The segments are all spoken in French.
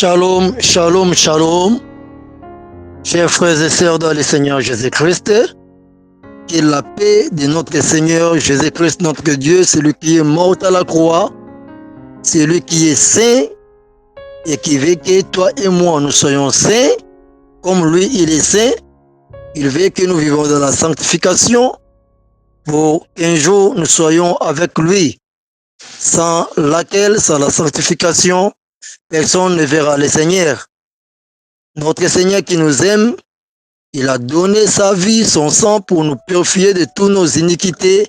Shalom, shalom, shalom. Chers frères et sœurs dans le Seigneur Jésus-Christ, que la paix de notre Seigneur Jésus-Christ, notre Dieu, celui qui est mort à la croix, celui qui est saint et qui veut que toi et moi nous soyons saints, comme lui il est saint, il veut que nous vivons dans la sanctification pour qu'un jour nous soyons avec lui, sans laquelle, sans la sanctification, personne ne verra le Seigneur. Notre Seigneur qui nous aime, il a donné sa vie, son sang pour nous purifier de toutes nos iniquités,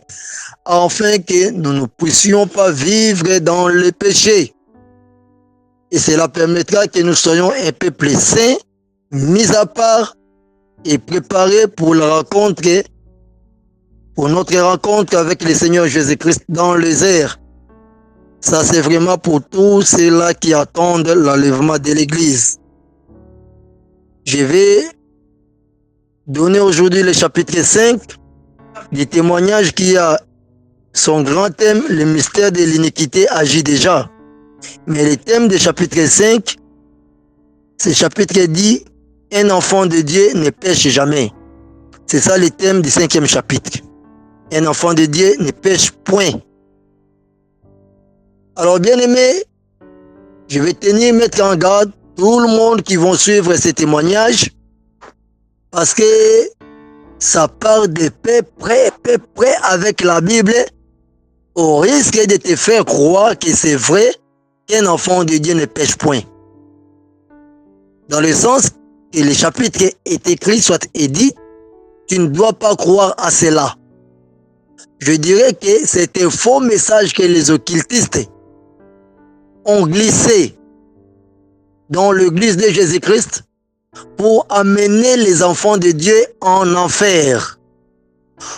afin que nous ne puissions pas vivre dans le péché. Et cela permettra que nous soyons un peuple saint, mis à part et préparé pour la rencontre, pour notre rencontre avec le Seigneur Jésus-Christ dans les airs. Ça, c'est vraiment pour tous ceux-là qui attendent l'enlèvement de l'Église. Je vais donner aujourd'hui le chapitre 5 du témoignage qui a son grand thème, le mystère de l'iniquité agit déjà. Mais le thème du chapitre 5, ce chapitre dit « Un enfant de Dieu ne pêche jamais ». C'est ça le thème du 5e chapitre. Un enfant de Dieu ne pêche point. Alors bien aimé, je vais mettre en garde tout le monde qui vont suivre ces témoignages parce que ça part de peu près avec la Bible au risque de te faire croire que c'est vrai qu'un enfant de Dieu ne pêche point. Dans le sens que le chapitre est écrit, soit édit, tu ne dois pas croire à cela. Je dirais que c'est un faux message que les occultistes ont glissé dans l'église de Jésus-Christ pour amener les enfants de Dieu en enfer.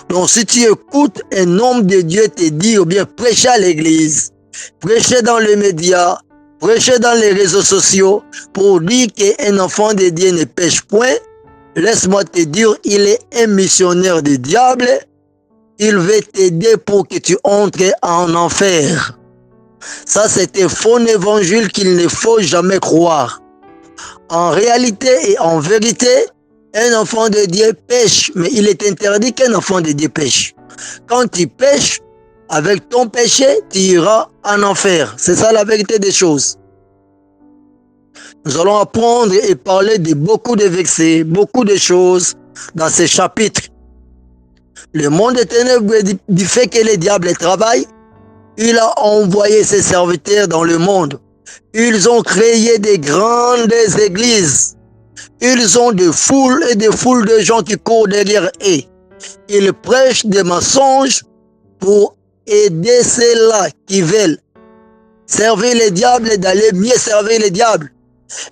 Donc si tu écoutes un homme de Dieu te dire, ou bien prêcher à l'église, prêcher dans les médias, prêcher dans les réseaux sociaux pour dire qu'un enfant de Dieu ne pêche point, laisse-moi te dire, il est un missionnaire du diable, il veut t'aider pour que tu entres en enfer. Ça, c'est un faux évangile qu'il ne faut jamais croire. En réalité et en vérité, un enfant de Dieu pêche, mais il est interdit qu'un enfant de Dieu pêche. Quand tu pêches, avec ton péché, tu iras en enfer. C'est ça la vérité des choses. Nous allons apprendre et parler de beaucoup de versets, beaucoup de choses dans ces chapitres. Le monde des ténèbres du fait que le diable travaille, il a envoyé ses serviteurs dans le monde. Ils ont créé des grandes églises. Ils ont des foules et des foules de gens qui courent derrière eux. Ils prêchent des mensonges pour aider ceux-là qui veulent servir le diable et d'aller mieux servir le diable.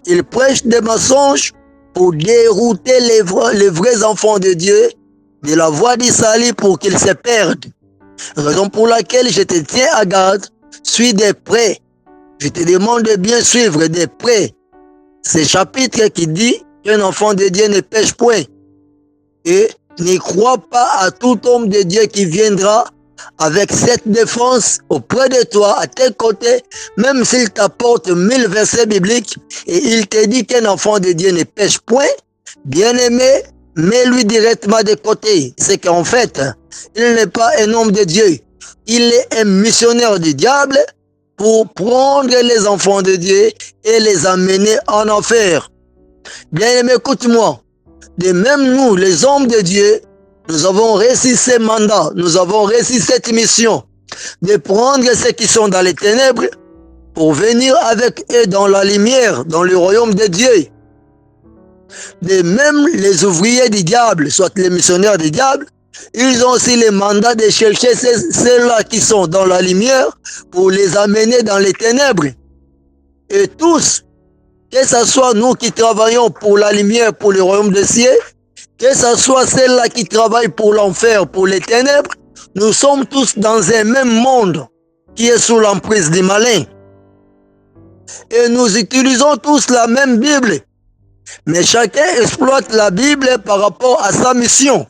Ils prêchent des mensonges pour dérouter les vrais enfants de Dieu de la voie du salut pour qu'ils se perdent. Raison pour laquelle je te tiens à garde, suis de près. Je te demande de bien suivre de près ces chapitres qui dit qu'un enfant de Dieu ne pêche point. Et ne crois pas à tout homme de Dieu qui viendra avec cette défense auprès de toi, à tes côtés, même s'il t'apporte 1000 versets bibliques et il te dit qu'un enfant de Dieu ne pêche point, bien aimé, mets-lui directement de côté. C'est qu'en fait, il n'est pas un homme de Dieu. Il est un missionnaire du diable pour prendre les enfants de Dieu et les amener en enfer. Bien aimé, écoute-moi. De même nous, les hommes de Dieu, nous avons réussi ce mandat, nous avons réussi cette mission de prendre ceux qui sont dans les ténèbres pour venir avec eux dans la lumière, dans le royaume de Dieu. De même, les ouvriers du diable, soit les missionnaires du diable, ils ont aussi le mandat de chercher ceux-là qui sont dans la lumière pour les amener dans les ténèbres. Et tous, que ce soit nous qui travaillons pour la lumière, pour le royaume des cieux, que ce soit ceux-là qui travaillent pour l'enfer, pour les ténèbres, nous sommes tous dans un même monde qui est sous l'emprise du malin. Et nous utilisons tous la même Bible. Mais chacun exploite la Bible par rapport à sa mission.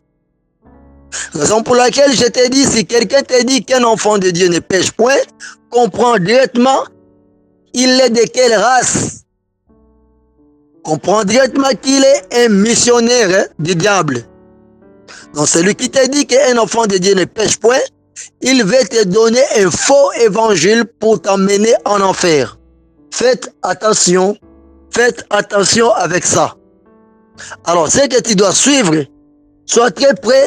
Raison pour laquelle je te dis, si quelqu'un te dit qu'un enfant de Dieu ne pêche point, comprends directement, il est de quelle race. comprends directement qu'il est un missionnaire du diable. Donc celui qui te dit qu'un enfant de Dieu ne pêche point, il veut te donner un faux évangile pour t'emmener en enfer. Faites attention avec ça. Alors, ce que tu dois suivre, sois très prêt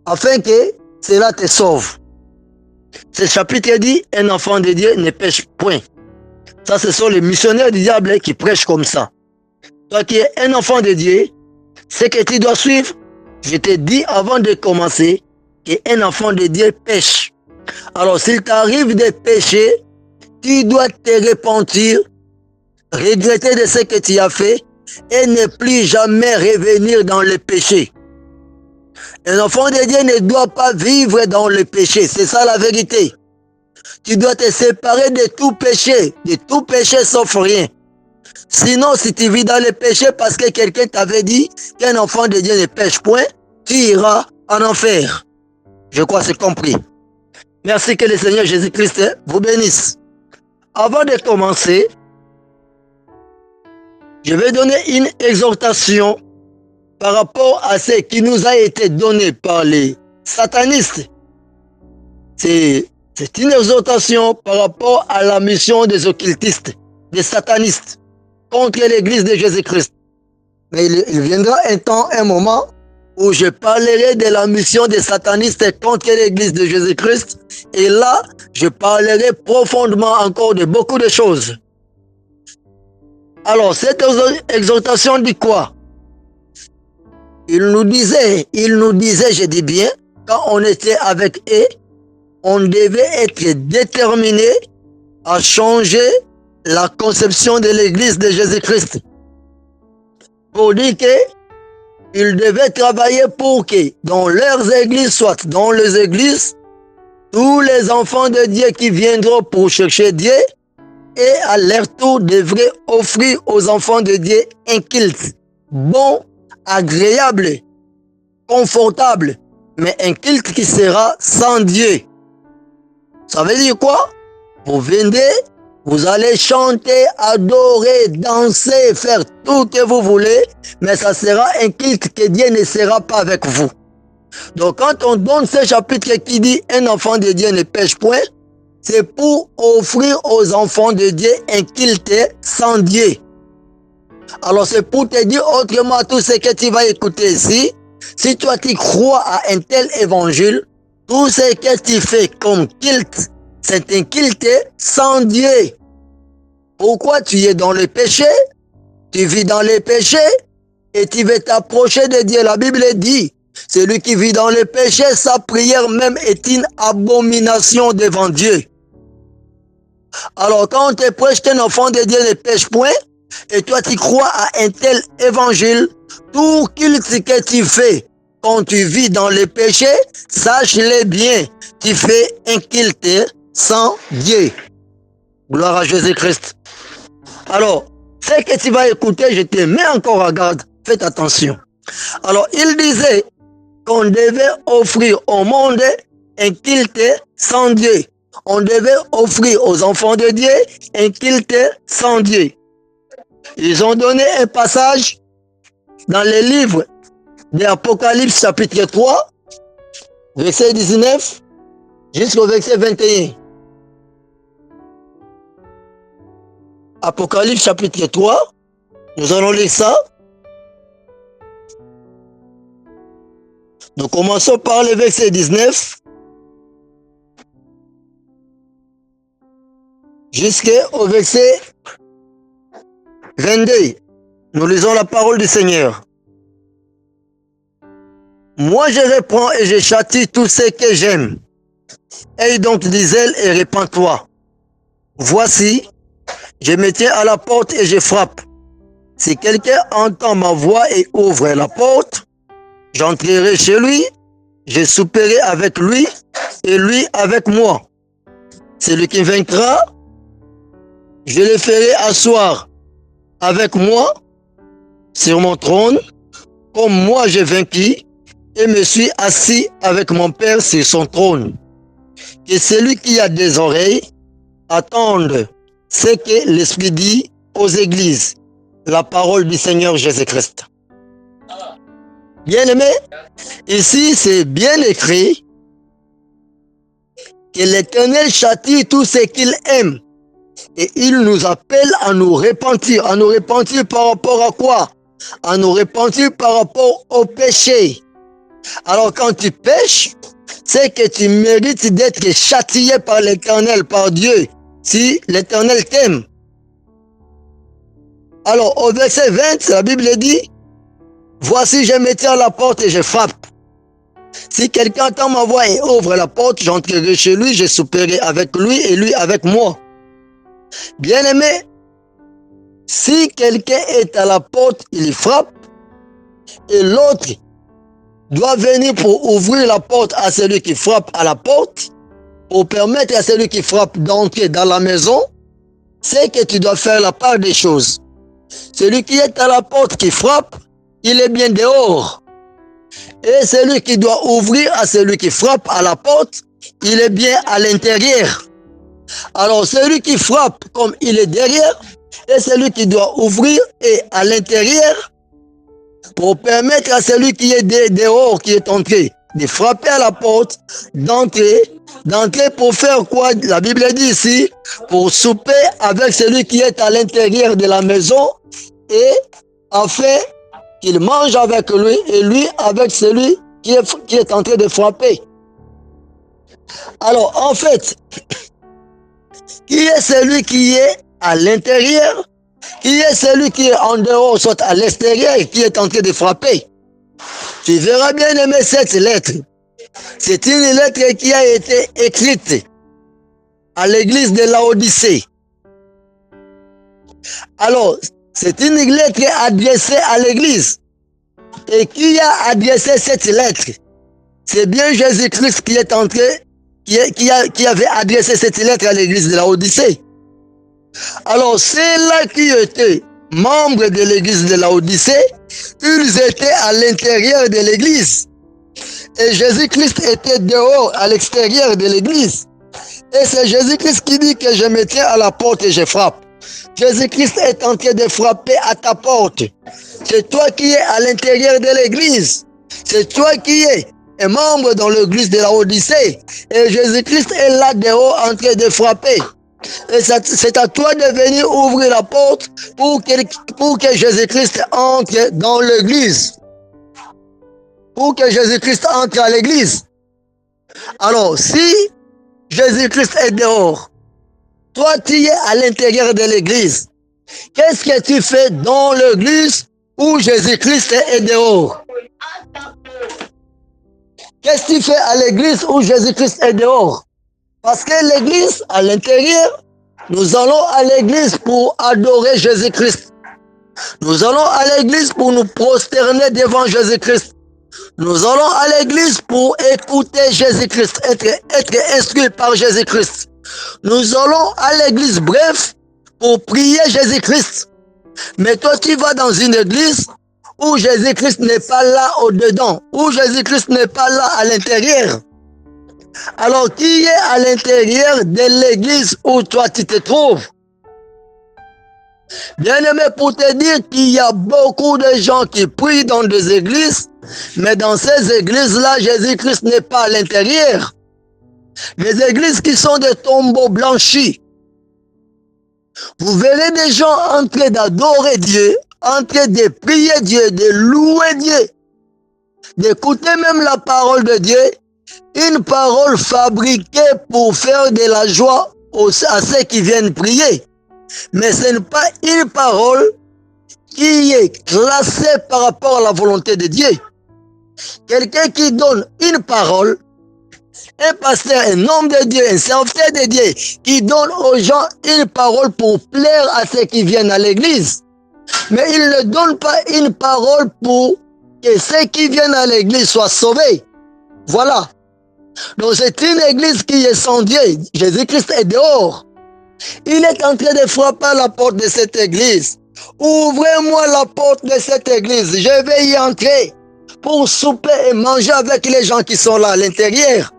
afin que cela te sauve. Ce chapitre dit, un enfant de Dieu ne pêche point. Ça, ce sont les missionnaires du diable qui prêchent comme ça. Toi qui es un enfant de Dieu, ce que tu dois suivre, je t'ai dit avant de commencer qu'un enfant de Dieu pêche. Alors, s'il t'arrive de pécher, tu dois te repentir, regretter de ce que tu as fait et ne plus jamais revenir dans le péché. Un enfant de Dieu ne doit pas vivre dans le péché, c'est ça la vérité. Tu dois te séparer de tout péché sauf rien. Sinon, si tu vis dans le péché parce que quelqu'un t'avait dit qu'un enfant de Dieu ne pêche point, tu iras en enfer. Je crois que c'est compris. Merci, que le Seigneur Jésus-Christ vous bénisse. Avant de commencer, je vais donner une exhortation par rapport à ce qui nous a été donné par les satanistes. C'est une exhortation par rapport à la mission des occultistes, des satanistes, contre l'église de Jésus-Christ. Mais il viendra un moment où je parlerai de la mission des satanistes contre l'église de Jésus-Christ. Et là, je parlerai profondément encore de beaucoup de choses. Alors, cette exhortation dit quoi? Il nous disait, je dis bien, quand on était avec eux, on devait être déterminé à changer la conception de l'église de Jésus-Christ. Pour dire qu'ils devaient travailler pour que dans leurs églises, soit dans les églises, tous les enfants de Dieu qui viendront pour chercher Dieu, et à leur tour devraient offrir aux enfants de Dieu un culte bon, agréable, confortable, mais un culte qui sera sans Dieu. Ça veut dire quoi? Vous venez, vous allez chanter, adorer, danser, faire tout ce que vous voulez, mais ça sera un culte que Dieu ne sera pas avec vous. Donc quand on donne ce chapitre qui dit « Un enfant de Dieu ne pêche point », c'est pour offrir aux enfants de Dieu un culte sans Dieu. Alors c'est pour te dire autrement tout ce que tu vas écouter ici. Si toi tu crois à un tel évangile, tout ce que tu fais comme culte, c'est un culte sans Dieu. Pourquoi tu es dans le péché? Tu vis dans le péché et tu veux t'approcher de Dieu. La Bible dit, celui qui vit dans le péché, sa prière même est une abomination devant Dieu. Alors quand on te prêche qu'un enfant de Dieu ne pêche point, et toi tu crois à un tel évangile, tout culte que tu fais quand tu vis dans le péché, sache-le bien, tu fais un culte sans Dieu. Gloire à Jésus-Christ. Alors, ce que tu vas écouter, je te mets encore à garde. Faites attention. Alors, il disait qu'on devait offrir au monde un culte sans Dieu. On devait offrir aux enfants de Dieu un culte sans Dieu. Ils ont donné un passage dans le livre de l'Apocalypse chapitre 3, verset 19, jusqu'au verset 21. Apocalypse chapitre 3, nous allons lire ça. Nous commençons par le verset 19 jusqu'au verset 22. Nous lisons la parole du Seigneur. Moi je reprends et je châtie tous ceux que j'aime. Aie donc des ailes et répands-toi. Voici, je me tiens à la porte et je frappe. Si quelqu'un entend ma voix et ouvre la porte, j'entrerai chez lui, je souperai avec lui et lui avec moi. Celui qui vaincra, je le ferai asseoir avec moi sur mon trône, comme moi j'ai vaincu et me suis assis avec mon Père sur son trône. Que celui qui a des oreilles attende ce que l'Esprit dit aux églises. la parole du Seigneur Jésus-Christ. Bien-aimé, ici c'est bien écrit que l'Éternel châtie tout ce qu'il aime. Et il nous appelle à nous repentir. À nous repentir par rapport à quoi? À nous repentir par rapport au péché. Alors quand tu pêches, c'est que tu mérites d'être châtié par l'Éternel, par Dieu, si l'Éternel t'aime. Alors au verset 20, la Bible dit, voici je me tiens à la porte et je frappe. Si quelqu'un entend ma voix et ouvre la porte, j'entrerai chez lui, je souperai avec lui et lui avec moi. Bien-aimé, si quelqu'un est à la porte, il frappe, et l'autre doit venir pour ouvrir la porte à celui qui frappe à la porte, pour permettre à celui qui frappe d'entrer dans la maison, c'est que tu dois faire la part des choses. Celui qui est à la porte qui frappe, il est bien dehors. Et celui qui doit ouvrir à celui qui frappe à la porte, il est bien à l'intérieur. Alors celui qui frappe comme il est derrière, et celui qui doit ouvrir est à l'intérieur, pour permettre à celui qui est dehors, qui est entré, de frapper à la porte, d'entrer pour faire quoi? La Bible dit ici, pour souper avec celui qui est à l'intérieur de la maison, et afin qu'il mange avec lui, et lui avec celui qui est en train de frapper. Alors en fait, qui est celui qui est à l'intérieur? Qui est celui qui est en dehors, soit à l'extérieur et qui est en train de frapper? Tu verras bien aimer cette lettre. C'est une lettre qui a été écrite à l'église de Laodicée. Alors, c'est une lettre adressée à l'église. Et qui a adressé cette lettre? C'est bien Jésus-Christ qui est entré, qui avait adressé cette lettre à l'église de Laodicée. Alors, ceux-là qui étaient membres de l'église de Laodicée, ils étaient à l'intérieur de l'église. Et Jésus-Christ était dehors, à l'extérieur de l'église. Et c'est Jésus-Christ qui dit que je me tiens à la porte et je frappe. Jésus-Christ est en train de frapper à ta porte. C'est toi qui es à l'intérieur de l'église. C'est toi qui es un membre dans l'église de Laodicée. Et Jésus-Christ est là dehors en train de frapper. Et c'est à toi de venir ouvrir la porte pour que Jésus-Christ entre dans l'église. Pour que Jésus-Christ entre à l'église. Alors, si Jésus-Christ est dehors, toi tu es à l'intérieur de l'église, qu'est-ce que tu fais dans l'église où Jésus-Christ est dehors? Qu'est-ce que tu fais à l'église où Jésus-Christ est dehors? Parce que l'église, à l'intérieur, nous allons à l'église pour adorer Jésus-Christ. Nous allons à l'église pour nous prosterner devant Jésus-Christ. Nous allons à l'église pour écouter Jésus-Christ, être instruits par Jésus-Christ. Nous allons à l'église, bref, pour prier Jésus-Christ. Mais toi, tu vas dans une église où Jésus-Christ n'est pas là au-dedans, où Jésus-Christ n'est pas là à l'intérieur. Alors, qui est à l'intérieur de l'église où toi tu te trouves? Bien aimé, pour te dire qu'il y a beaucoup de gens qui prient dans des églises, mais dans ces églises-là, Jésus-Christ n'est pas à l'intérieur. Des églises qui sont des tombeaux blanchis. Vous verrez des gens en train d'adorer Dieu, en train de prier Dieu, de louer Dieu, d'écouter même la parole de Dieu, une parole fabriquée pour faire de la joie à ceux qui viennent prier. Mais ce n'est pas une parole qui est classée par rapport à la volonté de Dieu. Quelqu'un qui donne une parole, un pasteur, un homme de Dieu, un serviteur de Dieu, qui donne aux gens une parole pour plaire à ceux qui viennent à l'église. Mais il ne donne pas une parole pour que ceux qui viennent à l'église soient sauvés. Voilà. Donc c'est une église qui est sans Dieu. Jésus-Christ est dehors. Il est en train de frapper à la porte de cette église. Ouvrez-moi la porte de cette église. Je vais y entrer pour souper et manger avec les gens qui sont là à l'intérieur.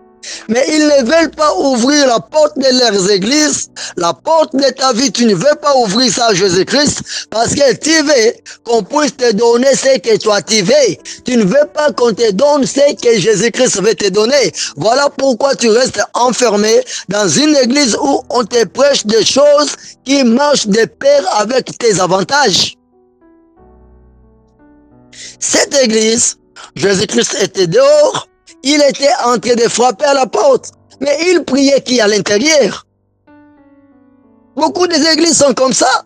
Mais ils ne veulent pas ouvrir la porte de leurs églises, la porte de ta vie. Tu ne veux pas ouvrir ça à Jésus-Christ parce que tu veux qu'on puisse te donner ce que toi tu veux. Tu ne veux pas qu'on te donne ce que Jésus-Christ veut te donner. Voilà pourquoi tu restes enfermé dans une église où on te prêche des choses qui marchent de pair avec tes avantages. Cette église, Jésus-Christ était dehors. Il était en train de frapper à la porte, mais il priait qui à l'intérieur. Beaucoup des églises sont comme ça.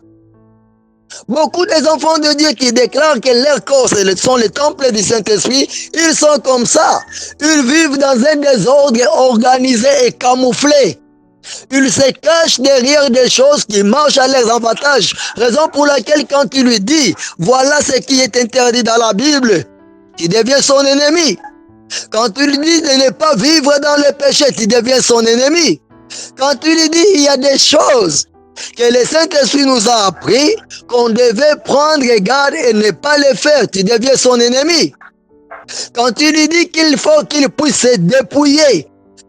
Beaucoup des enfants de Dieu qui déclarent que leur corps sont les temples du Saint-Esprit, ils sont comme ça. Ils vivent dans un désordre organisé et camouflé. Ils se cachent derrière des choses qui marchent à leurs avantages. Raison pour laquelle quand tu lui dis, voilà ce qui est interdit dans la Bible, tu deviens son ennemi. Quand tu lui dis de ne pas vivre dans le péché, tu deviens son ennemi. Quand tu lui dis il y a des choses que le Saint-Esprit nous a appris, qu'on devait prendre garde et ne pas les faire, tu deviens son ennemi. Quand tu lui dis qu'il faut qu'il puisse se dépouiller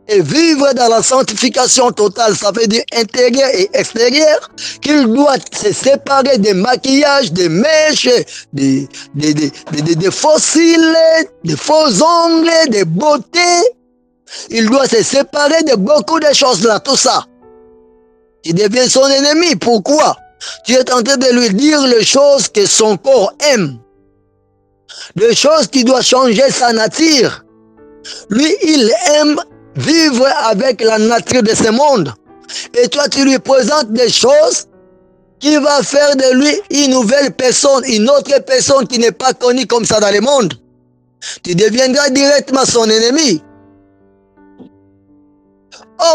et vivre dans la sanctification totale, ça veut dire intérieur et extérieur, qu'il doit se séparer des maquillages, des mèches, des faux cils, des faux ongles, des beautés. Il doit se séparer de beaucoup de choses là, tout ça. Tu deviens son ennemi. Pourquoi? Tu es en train de lui dire les choses que son corps aime. Les choses qui doivent changer sa nature. Lui, il aime vivre avec la nature de ce monde. Et toi, tu lui présentes des choses qui vont faire de lui une nouvelle personne, une autre personne qui n'est pas connue comme ça dans le monde. Tu deviendras directement son ennemi.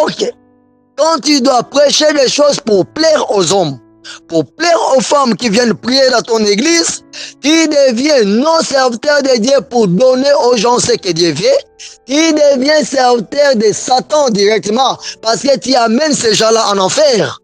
Ok. Quand tu dois prêcher des choses pour plaire aux hommes, pour plaire aux femmes qui viennent prier dans ton église, tu deviens non serviteur de Dieu pour donner aux gens ce que Dieu veut. Tu deviens serviteur de Satan directement parce que tu amènes ces gens-là en enfer.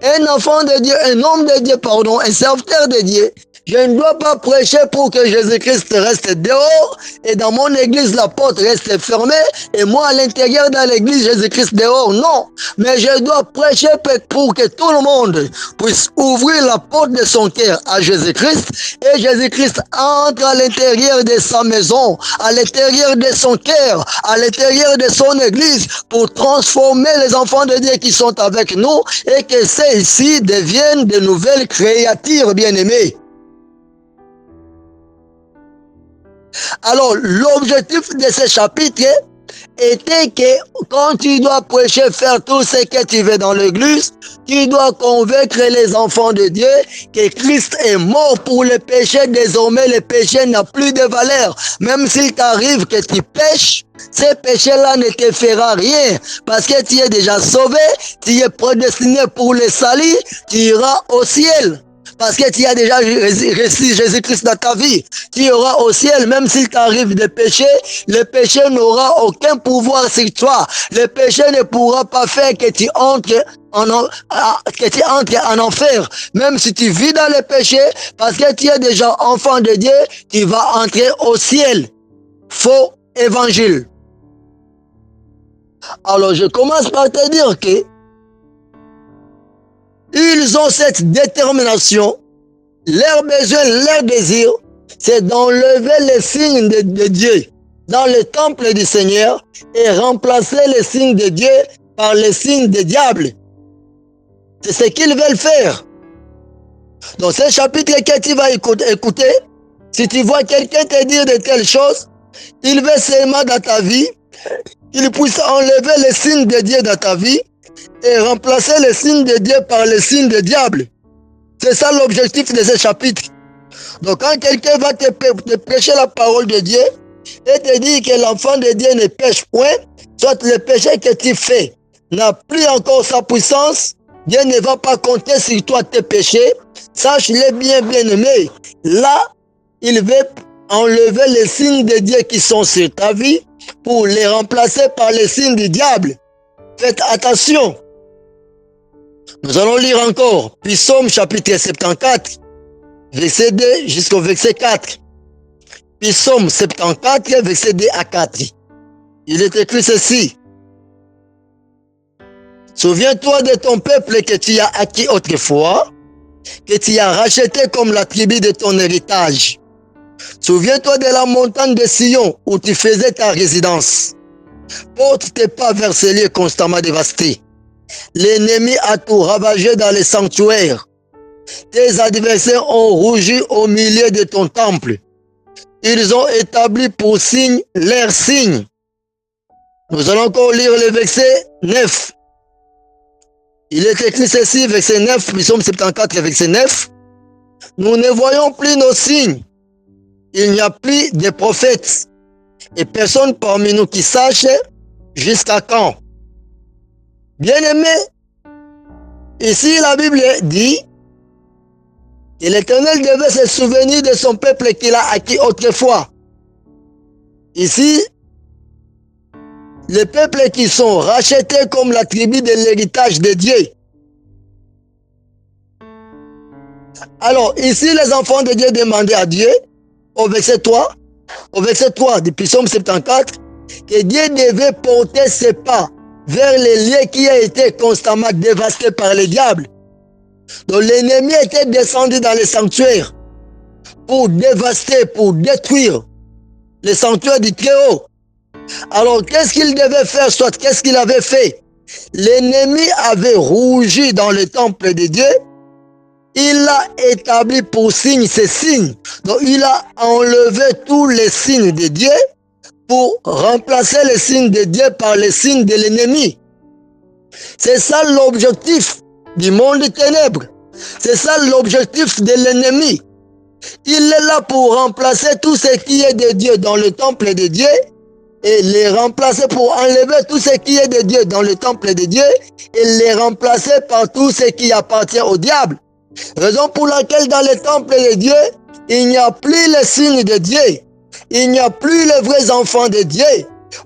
Un enfant de Dieu, un homme de Dieu, pardon, un serviteur de Dieu, je ne dois pas prêcher pour que Jésus-Christ reste dehors et dans mon église la porte reste fermée et moi à l'intérieur dans l'église Jésus-Christ dehors. Non, mais je dois prêcher pour que tout le monde puisse ouvrir la porte de son cœur à Jésus-Christ et Jésus-Christ entre à l'intérieur de sa maison, à l'intérieur de son cœur, à l'intérieur de son église pour transformer les enfants de Dieu qui sont avec nous et que ceux-ci deviennent de nouvelles créatures bien-aimées. Alors, l'objectif de ce chapitre était que quand tu dois prêcher, faire tout ce que tu veux dans l'église, tu dois convaincre les enfants de Dieu que Christ est mort pour le péché. Désormais, le péché n'a plus de valeur. Même s'il t'arrive que tu pêches, ce péché-là ne te fera rien parce que tu es déjà sauvé, tu es prédestiné pour le salut, tu iras au ciel. Parce que tu as déjà reçu Jésus-Christ dans ta vie. Tu iras au ciel, même s'il t'arrive de pécher, le péché n'aura aucun pouvoir sur toi. Le péché ne pourra pas faire que tu entres en enfer. Même si tu vis dans le péché, parce que tu es déjà enfant de Dieu, tu vas entrer au ciel. Faux évangile. Alors je commence par te dire que ils ont cette détermination, leur besoin, leur désir, c'est d'enlever les signes de Dieu dans le temple du Seigneur et remplacer les signes de Dieu par les signes du diable. C'est ce qu'ils veulent faire. Dans ce chapitre que tu vas écouter, si tu vois quelqu'un te dire de telles choses, il veut seulement dans ta vie, qu'il puisse enlever les signes de Dieu dans ta vie et remplacer les signes de Dieu par les signes du diable. C'est ça l'objectif de ce chapitre. Donc quand quelqu'un va te prêcher la parole de Dieu et te dire que l'enfant de Dieu ne pêche point, soit le péché que tu fais n'a plus encore sa puissance, Dieu ne va pas compter sur toi tes péchés. Sache-le bien, bien-aimé. Là, il veut enlever les signes de Dieu qui sont sur ta vie pour les remplacer par les signes du diable. Faites attention. Nous allons lire encore Psaume chapitre 74, verset 2 jusqu'au verset 4. Psaume 74, verset 2 à 4. il est écrit ceci. Souviens-toi de ton peuple que tu as acquis autrefois, que tu as racheté comme la tribu de ton héritage. Souviens-toi de la montagne de Sion où tu faisais ta résidence. Porte tes pas vers ces lieux constamment dévastés. L'ennemi a tout ravagé dans les sanctuaires. Tes adversaires ont rougi au milieu de ton temple. Ils ont établi pour signe leur signe. Nous allons encore lire le verset 9. Il est écrit ceci, verset 9, Psaume 74, verset 9. Nous ne voyons plus nos signes. Il n'y a plus de prophètes. Et personne parmi nous qui sache jusqu'à quand. Bien-aimé, ici la Bible dit que l'Éternel devait se souvenir de son peuple qu'il a acquis autrefois. Ici, les peuples qui sont rachetés comme la tribu de l'héritage de Dieu. Alors, ici, les enfants de Dieu demandaient à Dieu, au verset 3 du Psaume 74, que Dieu devait porter ses pas vers les lieux qui ont été constamment dévastés par le diable. Donc l'ennemi était descendu dans les sanctuaires pour dévaster, pour détruire les sanctuaires du Très-Haut. Alors qu'est-ce qu'il devait faire, soit qu'est-ce qu'il avait fait? L'ennemi avait rougi dans le temple de Dieu. Il a établi pour signe ces signes. Donc il a enlevé tous les signes de Dieu pour remplacer les signes de Dieu par les signes de l'ennemi. C'est ça l'objectif du monde des ténèbres. C'est ça l'objectif de l'ennemi. Il est là pour remplacer tout ce qui est de Dieu dans le temple de Dieu et les remplacer pour enlever tout ce qui est de Dieu dans le temple de Dieu et les remplacer par tout ce qui appartient au diable. Raison pour laquelle dans le temple de Dieu, il n'y a plus les signes de Dieu. Il n'y a plus les vrais enfants de Dieu.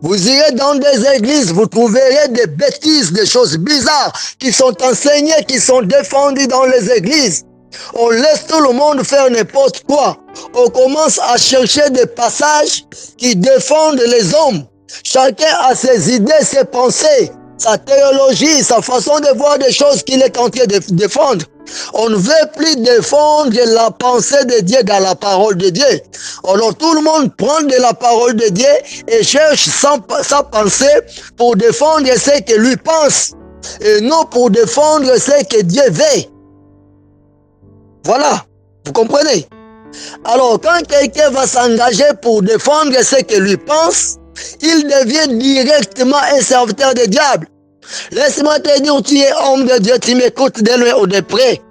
Vous irez dans des églises, vous trouverez des bêtises, des choses bizarres qui sont enseignées, qui sont défendues dans les églises. On laisse tout le monde faire n'importe quoi. On commence à chercher des passages qui défendent les hommes. Chacun a ses idées, ses pensées, sa théologie, sa façon de voir des choses qu'il est en train de défendre. On ne veut plus défendre la pensée de Dieu dans la parole de Dieu. Alors tout le monde prend de la parole de Dieu et cherche sa pensée pour défendre ce que lui pense et non pour défendre ce que Dieu veut. Voilà, vous comprenez? Alors quand quelqu'un va s'engager pour défendre ce que lui pense, il devient directement un serviteur du diable. Laisse-moi te dire, tu es homme de Dieu, tu m'écoutes de loin ou de près.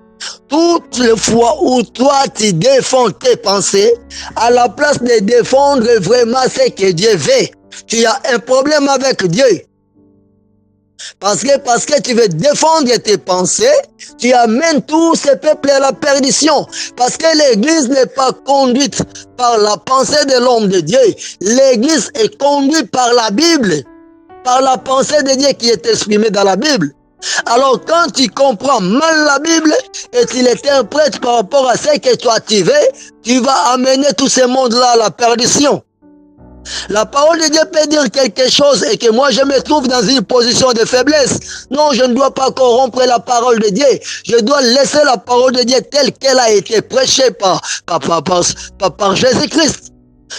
Toutes les fois où toi tu défends tes pensées, à la place de défendre vraiment ce que Dieu veut, tu as un problème avec Dieu. Parce que tu veux défendre tes pensées, tu amènes tous ces peuples à la perdition. Parce que l'église n'est pas conduite par la pensée de l'homme de Dieu. L'église est conduite par la Bible, par la pensée de Dieu qui est exprimée dans la Bible. Alors quand tu comprends mal la Bible et tu l'interprètes par rapport à ce que toi tu veux, tu vas amener tout ce monde-là à la perdition. La parole de Dieu peut dire quelque chose et que moi je me trouve dans une position de faiblesse. Non, je ne dois pas corrompre la parole de Dieu. Je dois laisser la parole de Dieu telle qu'elle a été prêchée par Jésus-Christ.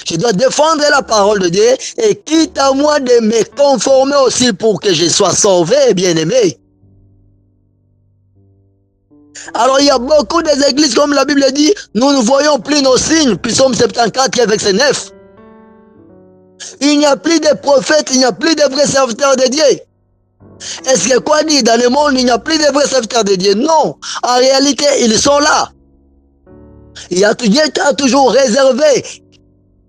Je dois défendre la parole de Dieu et quitte à moi de me conformer aussi pour que je sois sauvé, bien-aimé. Alors il y a beaucoup d'églises, comme la Bible dit, nous ne voyons plus nos signes. Psaume 74, verset 9. Il n'y a plus de prophètes, il n'y a plus de vrais serviteurs de Dieu. Est-ce que quoi dit dans le monde, il n'y a plus de vrais serviteurs de Dieu? Non, en réalité, ils sont là. Dieu a toujours réservé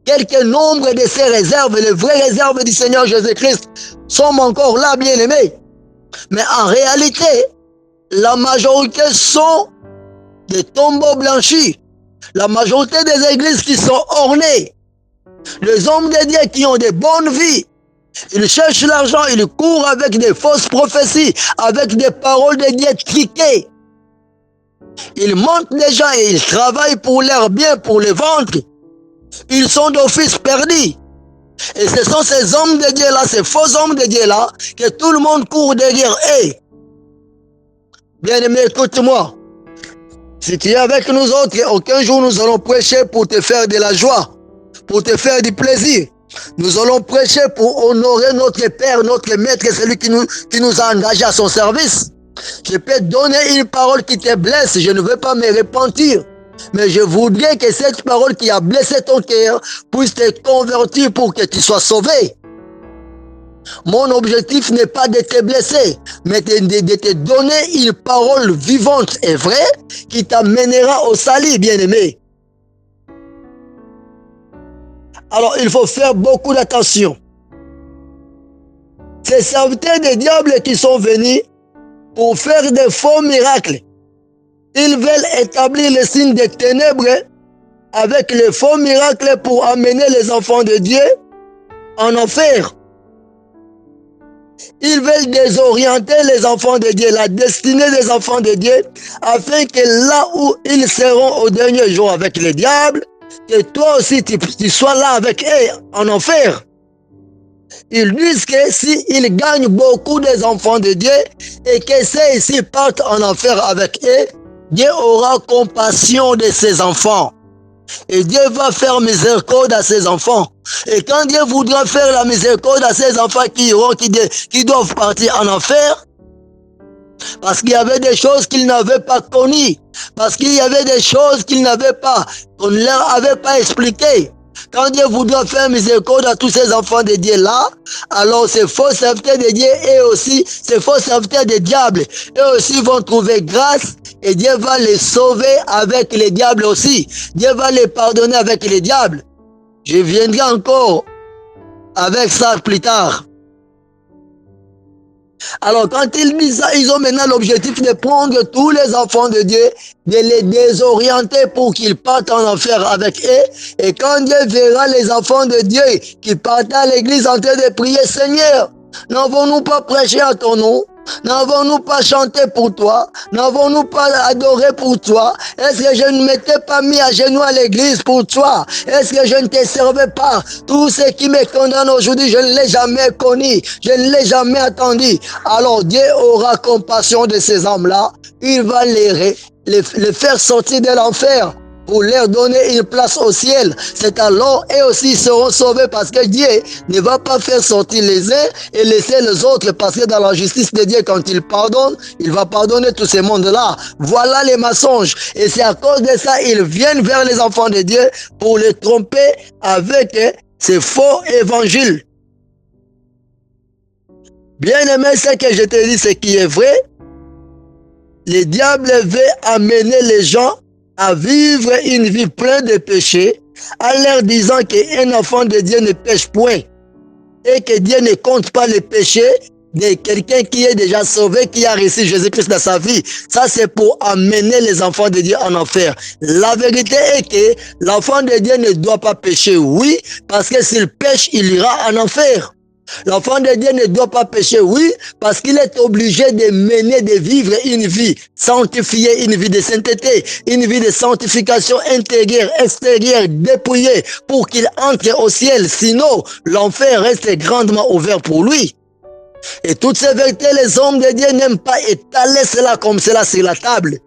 quelques nombres de ces réserves, les vraies réserves du Seigneur Jésus-Christ sont encore là, bien-aimés. Mais en réalité, la majorité sont des tombeaux blanchis. La majorité des églises qui sont ornées. Les hommes de Dieu qui ont des bonnes vies, ils cherchent l'argent, ils courent avec des fausses prophéties, avec des paroles de Dieu triquées. Ils montent les gens et ils travaillent pour leur bien, pour les vendre. Ils sont d'office perdus. Et ce sont ces hommes de Dieu là, ces faux hommes de Dieu là, que tout le monde court derrière. Hey, bien-aimé, écoute-moi. Si tu es avec nous autres, aucun jour nous allons prêcher pour te faire de la joie, pour te faire du plaisir. Nous allons prêcher pour honorer notre Père, notre Maître, celui qui nous a engagés à son service. Je peux te donner une parole qui te blesse, je ne veux pas me repentir. Mais je voudrais que cette parole qui a blessé ton cœur puisse te convertir pour que tu sois sauvé. Mon objectif n'est pas de te blesser, mais de te donner une parole vivante et vraie qui t'amènera au salut, bien-aimé. Alors, il faut faire beaucoup d'attention. Ces serviteurs des diables qui sont venus pour faire des faux miracles, ils veulent établir le signe des ténèbres avec les faux miracles pour amener les enfants de Dieu en enfer. Ils veulent désorienter les enfants de Dieu, la destinée des enfants de Dieu, afin que là où ils seront au dernier jour avec le diable, que toi aussi tu sois là avec eux en enfer. Ils disent que s'ils gagnent beaucoup des enfants de Dieu et que ceux-ci partent en enfer avec eux, Dieu aura compassion de ses enfants. Et Dieu va faire miséricorde à ses enfants. Et quand Dieu voudra faire la miséricorde à ses enfants qui doivent partir en enfer, parce qu'il y avait des choses qu'ils n'avaient pas connues, parce qu'il y avait des choses qu'ils n'avaient pas, qu'on ne leur avait pas expliquées. Quand Dieu voudra faire miséricorde à tous ces enfants de Dieu là, alors ces faux serviteurs de Dieu et aussi ces faux serviteurs des diables, eux aussi vont trouver grâce et Dieu va les sauver avec les diables aussi. Dieu va les pardonner avec les diables. Je viendrai encore avec ça plus tard. Alors quand ils disent ça, ils ont maintenant l'objectif de prendre tous les enfants de Dieu, de les désorienter pour qu'ils partent en enfer avec eux. Et quand Dieu verra les enfants de Dieu qui partent à l'église en train de prier, Seigneur, n'avons-nous pas prêché à ton nom? N'avons-nous pas chanté pour toi? N'avons-nous pas adoré pour toi? Est-ce que je ne m'étais pas mis à genoux à l'église pour toi? Est-ce que je ne te servais pas? Tout ce qui me condamne aujourd'hui, je ne l'ai jamais connu. Je ne l'ai jamais attendu. Alors Dieu aura compassion de ces hommes-là. Il va les faire sortir de l'enfer pour leur donner une place au ciel. C'est alors eux aussi seront sauvés parce que Dieu ne va pas faire sortir les uns et laisser les autres, parce que dans la justice de Dieu, quand il pardonne, il va pardonner tous ces mondes-là. Voilà les mensonges. Et c'est à cause de ça, ils viennent vers les enfants de Dieu pour les tromper avec ces faux évangiles. Bien aimé, ce que je te dis, ce qui est vrai, le diable veut amener les gens à vivre une vie pleine de péchés, en leur disant qu'un enfant de Dieu ne pêche point et que Dieu ne compte pas les péchés de quelqu'un qui est déjà sauvé, qui a reçu Jésus-Christ dans sa vie. Ça, c'est pour amener les enfants de Dieu en enfer. La vérité est que l'enfant de Dieu ne doit pas pécher, oui, parce que s'il pêche, il ira en enfer. L'enfant de Dieu ne doit pas pécher, oui, parce qu'il est obligé de mener, de vivre une vie sanctifiée, une vie de sainteté, une vie de sanctification intérieure, extérieure, dépouillée, pour qu'il entre au ciel. Sinon, l'enfer reste grandement ouvert pour lui. Et toutes ces vérités, les hommes de Dieu n'aiment pas étaler cela comme cela sur la table.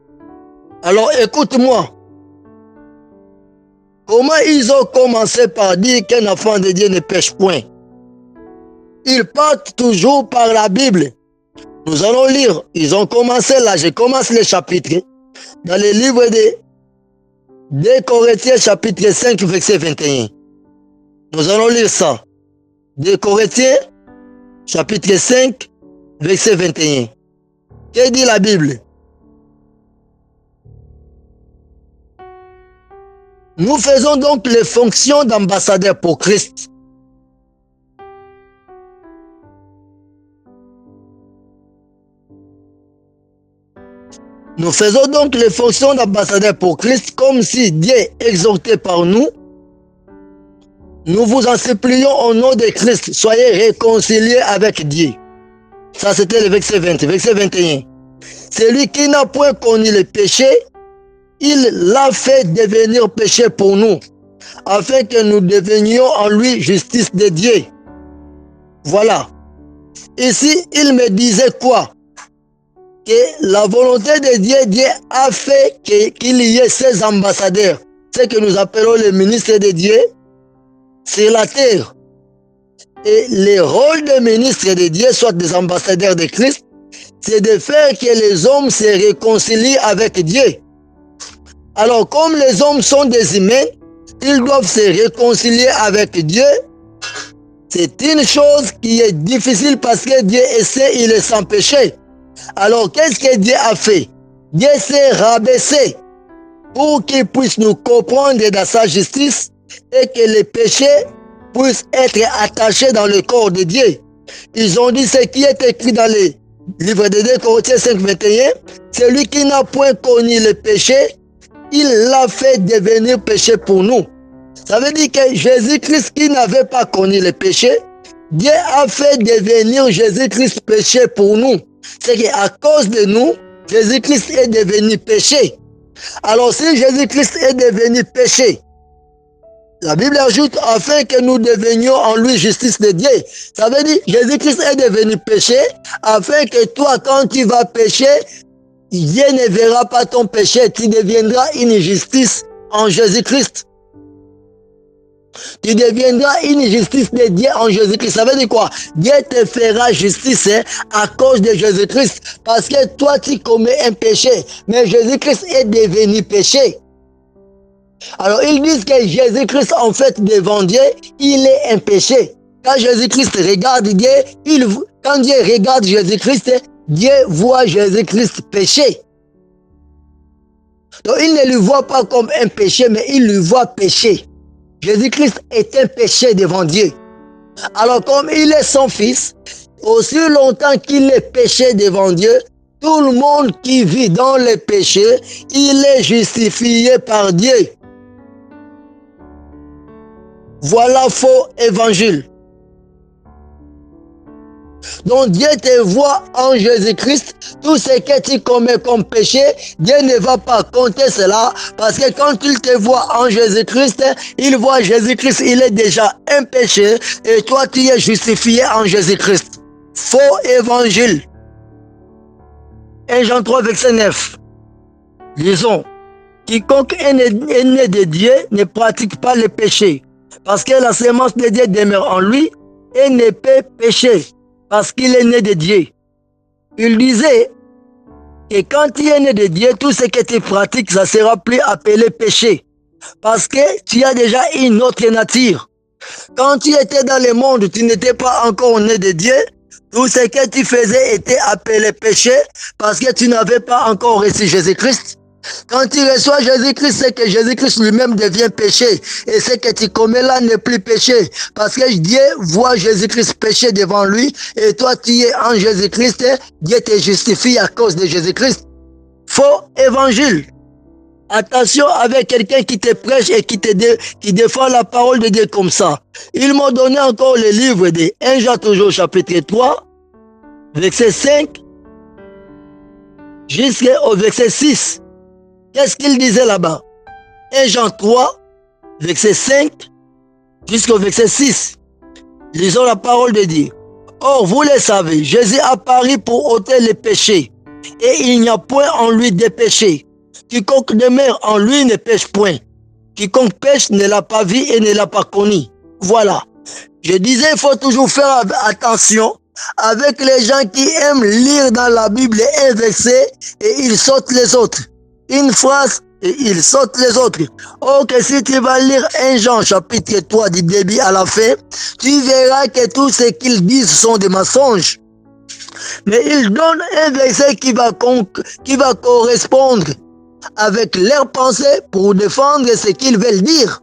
Alors écoute-moi. Comment ils ont commencé par dire qu'un enfant de Dieu ne pêche point? Ils partent toujours par la Bible. Nous allons lire. Ils ont commencé là. Je commence le chapitre. Dans le livre de 2 Corinthiens, chapitre 5, verset 21. Nous allons lire ça. 2 Corinthiens, chapitre 5, verset 21. Que dit la Bible? Nous faisons donc les fonctions d'ambassadeurs pour Christ. Nous faisons donc les fonctions d'ambassadeurs pour Christ comme si Dieu exhortait par nous. Nous vous en supplions au nom de Christ, soyez réconciliés avec Dieu. Ça c'était le verset 20, verset 21. Celui qui n'a point connu le péché, il l'a fait devenir péché pour nous, afin que nous devenions en lui justice de Dieu. Voilà. Ici, il me disait quoi? Que la volonté de Dieu, Dieu a fait qu'il y ait 16 ambassadeurs, ce que nous appelons les ministres de Dieu sur la terre. Et le rôle des ministres de Dieu, soit des ambassadeurs de Christ, c'est de faire que les hommes se réconcilient avec Dieu. Alors, comme les hommes sont des humains, ils doivent se réconcilier avec Dieu. C'est une chose qui est difficile parce que Dieu essaie, il est sans péché. Alors, qu'est-ce que Dieu a fait? Dieu s'est rabaissé pour qu'il puisse nous comprendre dans sa justice et que les péchés puissent être attachés dans le corps de Dieu. Ils ont dit ce qui est écrit dans les livres de 2 Corinthiens 5, 21. Celui qui n'a point connu le péché, il l'a fait devenir péché pour nous. Ça veut dire que Jésus-Christ qui n'avait pas connu le péché, Dieu a fait devenir Jésus-Christ péché pour nous. C'est qu'à cause de nous, Jésus-Christ est devenu péché. Alors si Jésus-Christ est devenu péché, la Bible ajoute afin que nous devenions en lui justice de Dieu. Ça veut dire Jésus-Christ est devenu péché afin que toi, quand tu vas pécher, Dieu ne verra pas ton péché. Tu deviendras une justice en Jésus-Christ. Tu deviendras une justice de Dieu en Jésus-Christ. Ça veut dire quoi? Dieu te fera justice à cause de Jésus-Christ. Parce que toi, tu commets un péché. Mais Jésus-Christ est devenu péché. Alors, ils disent que Jésus-Christ, en fait, devant Dieu, il est un péché. Quand Jésus-Christ regarde Dieu, quand Dieu regarde Jésus-Christ, Dieu voit Jésus-Christ péché. Donc, il ne le voit pas comme un péché, mais il le voit péché. Jésus-Christ est un péché devant Dieu. Alors, comme il est son fils, aussi longtemps qu'il est péché devant Dieu, tout le monde qui vit dans le péché, il est justifié par Dieu. Voilà faux évangile. Donc Dieu te voit en Jésus-Christ. Tout ce que tu commets comme péché, Dieu ne va pas compter cela. Parce que quand il te voit en Jésus-Christ, il voit Jésus-Christ, il est déjà un péché. Et toi, tu es justifié en Jésus-Christ. Faux évangile. 1 Jean 3, verset 9. Lisons. Quiconque est né de Dieu ne pratique pas le péché. Parce que la sémence de Dieu demeure en lui et ne peut pécher. Parce qu'il est né de Dieu. Il disait que quand tu es né de Dieu, tout ce que tu pratiques, ça sera plus appelé péché. Parce que tu as déjà une autre nature. Quand tu étais dans le monde, tu n'étais pas encore né de Dieu. Tout ce que tu faisais était appelé péché parce que tu n'avais pas encore reçu Jésus-Christ. Quand tu reçois Jésus-Christ, c'est que Jésus-Christ lui-même devient péché. Et ce que tu commets là n'est plus péché. Parce que Dieu voit Jésus-Christ péché devant lui. Et toi, tu es en Jésus-Christ. Dieu te justifie à cause de Jésus-Christ. Faux évangile. Attention avec quelqu'un qui te prêche et qui défend la parole de Dieu comme ça. Ils m'ont donné encore le livre de 1 Jean toujours chapitre 3, verset 5, jusqu'au verset 6. Qu'est-ce qu'il disait là-bas? 1 Jean 3, verset 5, jusqu'au verset 6. Lisons la parole de Dieu. Or, vous le savez, Jésus apparut pour ôter les péchés, et il n'y a point en lui de péché. Quiconque demeure en lui ne pêche point. Quiconque pêche ne l'a pas vu et ne l'a pas connu. Voilà. Je disais, il faut toujours faire attention avec les gens qui aiment lire dans la Bible un verset et ils sautent les autres. Une phrase et ils sautent les autres. Or que si tu vas lire 1 Jean chapitre 3 du début à la fin, tu verras que tout ce qu'ils disent sont des mensonges. Mais ils donnent un verset qui va correspondre avec leurs pensées pour défendre ce qu'ils veulent dire.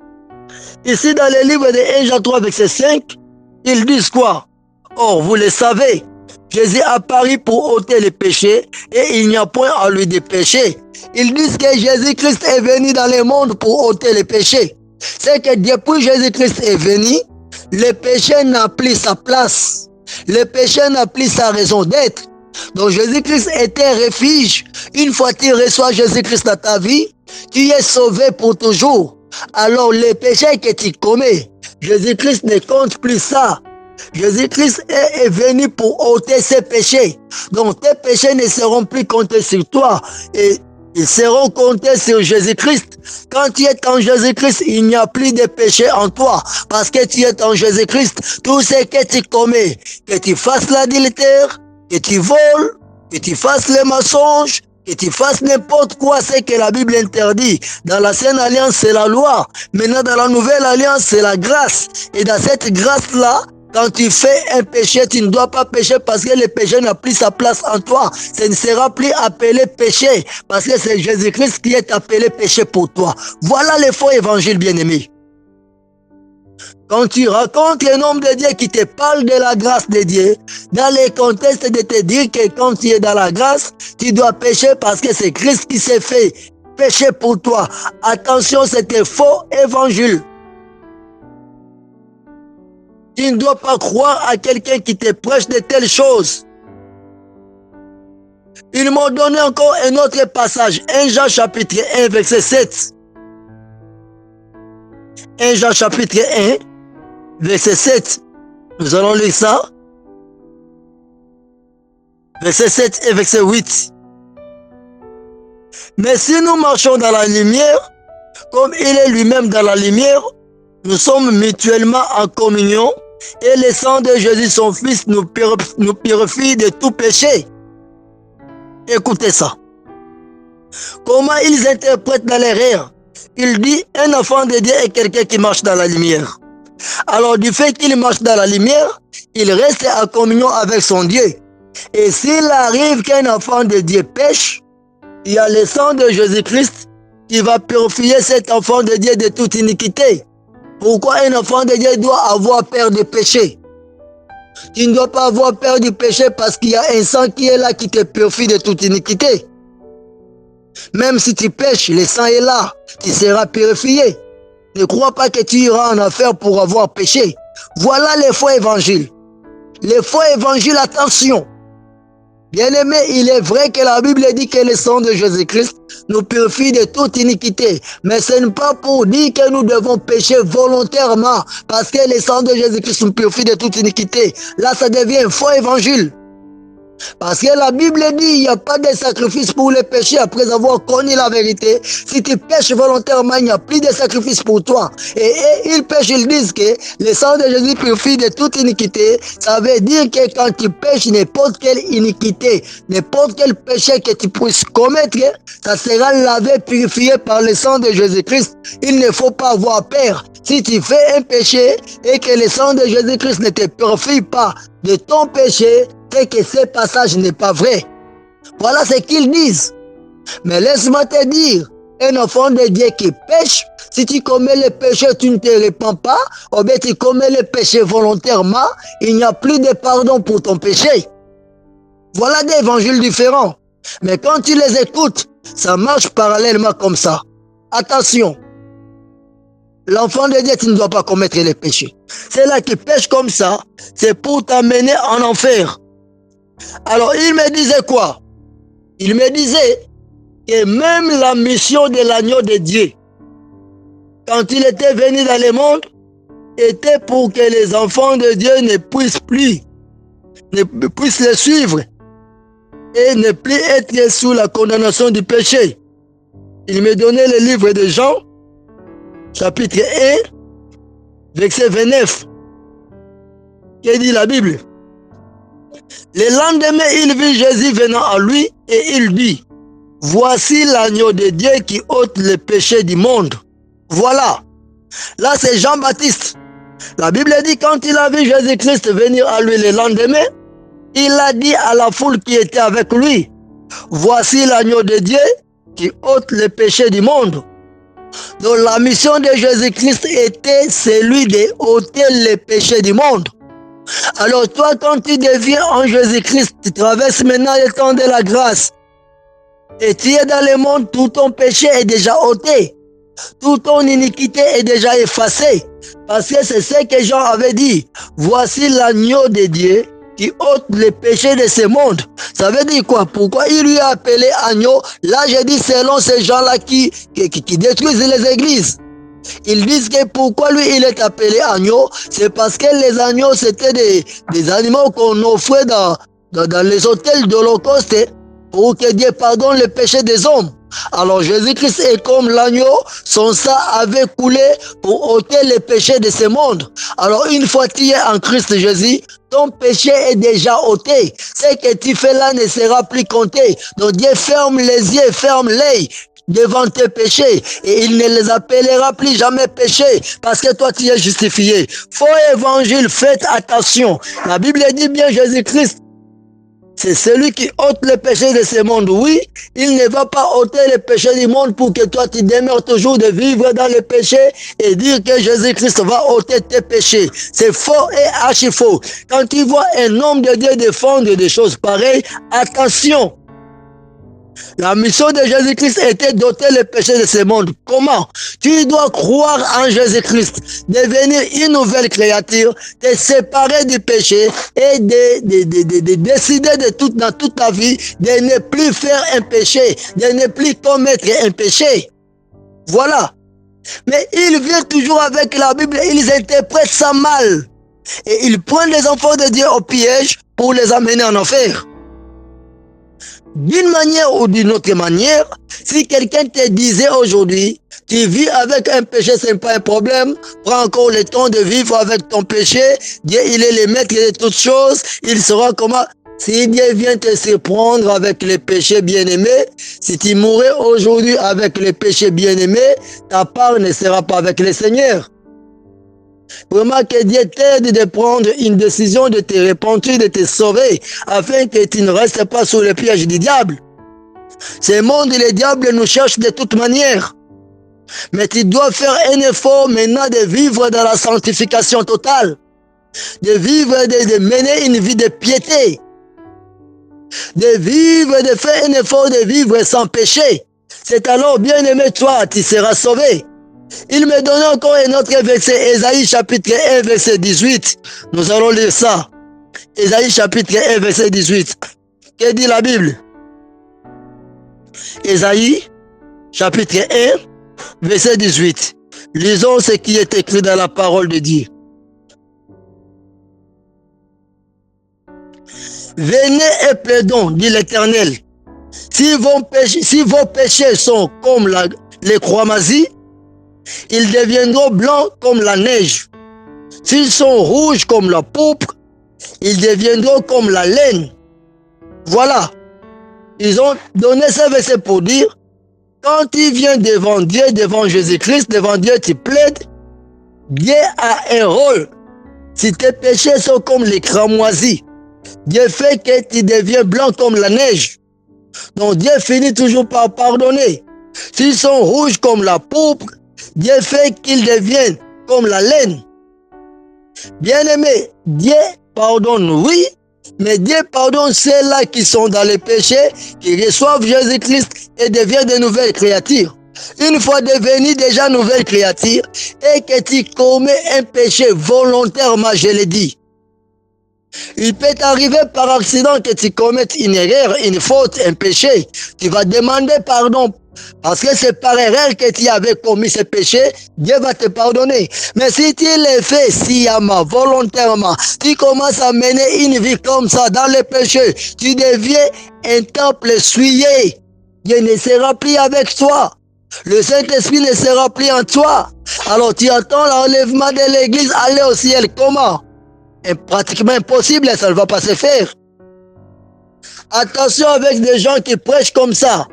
Ici dans le livre de 1 Jean 3 verset 5, ils disent quoi? Or vous le savez, Jésus apparut pour ôter les péchés et il n'y a point en lui de péché. Ils disent que Jésus-Christ est venu dans le monde pour ôter les péchés. C'est que depuis Jésus-Christ est venu, le péché n'a plus sa place. Le péché n'a plus sa raison d'être. Donc Jésus-Christ est un refuge. Une fois que tu reçois Jésus-Christ dans ta vie, tu es sauvé pour toujours. alors les péchés que tu commets, Jésus-Christ ne compte plus ça. Jésus-Christ est venu pour ôter ses péchés. Donc tes péchés ne seront plus comptés sur toi et ils seront comptés sur Jésus-Christ. Quand tu es en Jésus-Christ, il n'y a plus de péché en toi. Parce que tu es en Jésus-Christ, tout ce que tu commets, que tu fasses l'adultère, que tu voles, que tu fasses les mensonges, que tu fasses n'importe quoi, c'est que la Bible interdit. Dans l'ancienne alliance, c'est la loi. Maintenant, dans la nouvelle alliance, c'est la grâce. Et dans cette grâce-là, quand tu fais un péché, tu ne dois pas pécher parce que le péché n'a plus sa place en toi. Ce ne sera plus appelé péché parce que c'est Jésus-Christ qui est appelé péché pour toi. Voilà le faux évangile, bien-aimé. Quand tu racontes le nom de Dieu qui te parle de la grâce de Dieu, dans le contexte de te dire que quand tu es dans la grâce, tu dois pécher parce que c'est Christ qui s'est fait pécher pour toi. Attention, c'est un faux évangile. Tu ne dois pas croire à quelqu'un qui te prêche de telles choses. Ils m'ont donné encore un autre passage, 1 Jean chapitre 1, verset 7. 1 Jean chapitre 1, verset 7. Nous allons lire ça. Verset 7 et verset 8. Mais si nous marchons dans la lumière, comme il est lui-même dans la lumière, nous sommes mutuellement en communion et le sang de Jésus, son Fils, nous purifie de tout péché. Écoutez ça. Comment ils interprètent dans les rires? Il dit, un enfant de Dieu est quelqu'un qui marche dans la lumière. Alors du fait qu'il marche dans la lumière, il reste en communion avec son Dieu. Et s'il arrive qu'un enfant de Dieu pêche, il y a le sang de Jésus-Christ qui va purifier cet enfant de Dieu de toute iniquité. Pourquoi un enfant de Dieu doit avoir peur du péché? Tu ne dois pas avoir peur du péché parce qu'il y a un sang qui est là qui te purifie de toute iniquité. Même si tu pêches, le sang est là, tu seras purifié. Ne crois pas que tu iras en enfer pour avoir péché. Voilà les faux évangiles. Les faux évangiles, attention. Bien-aimé, il est vrai que la Bible dit que le sang de Jésus-Christ nous purifie de toute iniquité. Mais ce n'est pas pour dire que nous devons pécher volontairement parce que le sang de Jésus-Christ nous purifie de toute iniquité. Là, ça devient un faux évangile. Parce que la Bible dit il n'y a pas de sacrifice pour les péchés après avoir connu la vérité. Si tu pêches volontairement, il n'y a plus de sacrifice pour toi. Et ils pêchent, ils disent que le sang de Jésus purifie de toute iniquité. Ça veut dire que quand tu pêches n'importe quelle iniquité, n'importe quel péché que tu puisses commettre, ça sera lavé, purifié par le sang de Jésus-Christ. Il ne faut pas avoir peur. Si tu fais un péché et que le sang de Jésus-Christ ne te purifie pas de ton péché, c'est que ce passage n'est pas vrai. Voilà ce qu'ils disent. Mais laisse-moi te dire, un enfant de Dieu qui pêche, si tu commets le péché, tu ne te répands pas, ou bien tu commets le péché volontairement, il n'y a plus de pardon pour ton péché. Voilà des évangiles différents. Mais quand tu les écoutes, ça marche parallèlement comme ça. Attention. L'enfant de Dieu, tu ne dois pas commettre les péchés. C'est là qui pêche comme ça, c'est pour t'amener en enfer. Alors, il me disait quoi? Il me disait que même la mission de l'agneau de Dieu, quand il était venu dans le monde, était pour que les enfants de Dieu ne puissent le suivre et ne plus être sous la condamnation du péché. Il me donnait le livre de Jean, chapitre 1, verset 29. Que dit la Bible? Le lendemain, il vit Jésus venant à lui et il dit, voici l'agneau de Dieu qui ôte le péché du monde. Voilà. Là, c'est Jean-Baptiste. La Bible dit, quand il a vu Jésus-Christ venir à lui le lendemain, il a dit à la foule qui était avec lui, voici l'agneau de Dieu qui ôte le péché du monde. Donc la mission de Jésus-Christ était celui de ôter le péché du monde. Alors toi, quand tu deviens en Jésus-Christ, tu traverses maintenant le temps de la grâce. Et tu es dans le monde, tout ton péché est déjà ôté. Toute ton iniquité est déjà effacée. Parce que c'est ce que Jean avait dit. Voici l'agneau de Dieu qui ôte le péché de ce monde. Ça veut dire quoi? Pourquoi il lui a appelé agneau? Là, j'ai dit selon ces gens-là qui détruisent les églises. Ils disent que pourquoi lui il est appelé agneau, c'est parce que les agneaux c'était des animaux qu'on offrait dans les hôtels d'Holocauste pour que Dieu pardonne les péchés des hommes. Alors Jésus-Christ est comme l'agneau, son sang avait coulé pour ôter les péchés de ce monde. Alors une fois tu es en Christ Jésus, ton péché est déjà ôté. Ce que tu fais là ne sera plus compté. Donc Dieu ferme les yeux, ferme l'œil devant tes péchés et il ne les appellera plus jamais péchés parce que toi tu es justifié. Faux évangile, faites attention. La Bible dit bien Jésus-Christ, c'est celui qui ôte les péchés de ce monde. Oui, il ne va pas ôter les péchés du monde pour que toi tu demeures toujours de vivre dans les péchés et dire que Jésus-Christ va ôter tes péchés. C'est faux et archi faux. Quand tu vois un homme de Dieu défendre des choses pareilles, attention. La mission de Jésus-Christ était d'ôter les péchés de ce monde. Comment? Tu dois croire en Jésus-Christ, devenir une nouvelle créature, te séparer du péché et de décider dans toute ta vie de ne plus faire un péché, de ne plus commettre un péché. Voilà. Mais ils viennent toujours avec la Bible, ils interprètent ça mal. Et ils prennent les enfants de Dieu au piège pour les amener en enfer. D'une manière ou d'une autre manière, si quelqu'un te disait aujourd'hui, tu vis avec un péché, ce n'est pas un problème, prends encore le temps de vivre avec ton péché, Dieu il est le maître de toutes choses, il saura comment. Si Dieu vient te surprendre avec les péchés bien-aimés, si tu mourrais aujourd'hui avec les péchés bien-aimés, ta part ne sera pas avec le Seigneur. Vraiment que Dieu t'aide de prendre une décision de te repentir, de te sauver, afin que tu ne restes pas sous le piège du diable. Ce monde, le diable nous cherche de toute manière. Mais tu dois faire un effort maintenant de vivre dans la sanctification totale. De vivre, de mener une vie de piété. De vivre, de faire un effort de vivre sans péché. C'est alors, bien aimé toi, tu seras sauvé. Il me donne encore un autre verset, Ésaïe chapitre 1, verset 18. Nous allons lire ça. Ésaïe chapitre 1, verset 18. Que dit la Bible? Ésaïe chapitre 1, verset 18. Lisons ce qui est écrit dans la parole de Dieu. Venez et plaidons, dit l'Éternel. Si vos péchés sont comme les cramoisis, ils deviendront blancs comme la neige. S'ils sont rouges comme la pourpre, ils deviendront comme la laine. Voilà. Ils ont donné ce verset pour dire, quand tu viens devant Dieu, devant Jésus-Christ, devant Dieu, tu plaides, Dieu a un rôle. Si tes péchés sont comme les cramoisis, Dieu fait que tu deviens blanc comme la neige. Donc Dieu finit toujours par pardonner. S'ils sont rouges comme la pourpre, Dieu fait qu'ils deviennent comme la laine. Bien-aimé, Dieu pardonne, oui, mais Dieu pardonne ceux-là qui sont dans les péchés, qui reçoivent Jésus-Christ et deviennent de nouvelles créatures. Une fois devenu déjà nouvelle créature et que tu commets un péché volontairement, je l'ai dit, il peut t'arriver par accident que tu commettes une erreur, une faute, un péché. Tu vas demander pardon parce que c'est par erreur que tu avais commis ce péché, Dieu va te pardonner. Mais si tu le fais sciemment, volontairement, tu commences à mener une vie comme ça dans le péché, tu deviens un temple souillé. Dieu ne sera plus avec toi. Le Saint-Esprit ne sera plus en toi. Alors tu attends l'enlèvement de l'église, aller au ciel. Comment? C'est pratiquement impossible, ça ne va pas se faire. Attention avec des gens qui prêchent comme ça.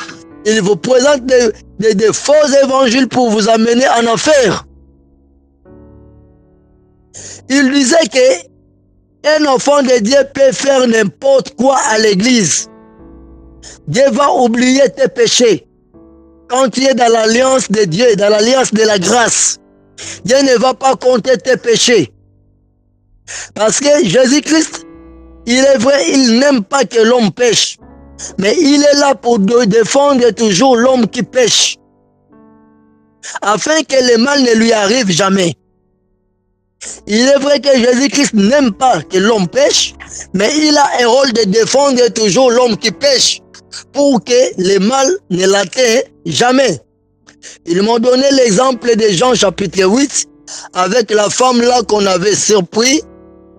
Ils vous présentent des faux évangiles pour vous amener en enfer. Il disait qu'un enfant de Dieu peut faire n'importe quoi à l'église. Dieu va oublier tes péchés. Quand tu es dans l'alliance de Dieu, dans l'alliance de la grâce, Dieu ne va pas compter tes péchés. Parce que Jésus-Christ, il est vrai, il n'aime pas que l'homme pêche. Mais il est là pour défendre toujours l'homme qui pêche. Afin que le mal ne lui arrive jamais. Il est vrai que Jésus-Christ n'aime pas que l'homme pêche, mais il a un rôle de défendre toujours l'homme qui pêche. Pour que le mal ne l'atteigne jamais. Ils m'ont donné l'exemple de Jean chapitre 8 avec la femme là qu'on avait surpris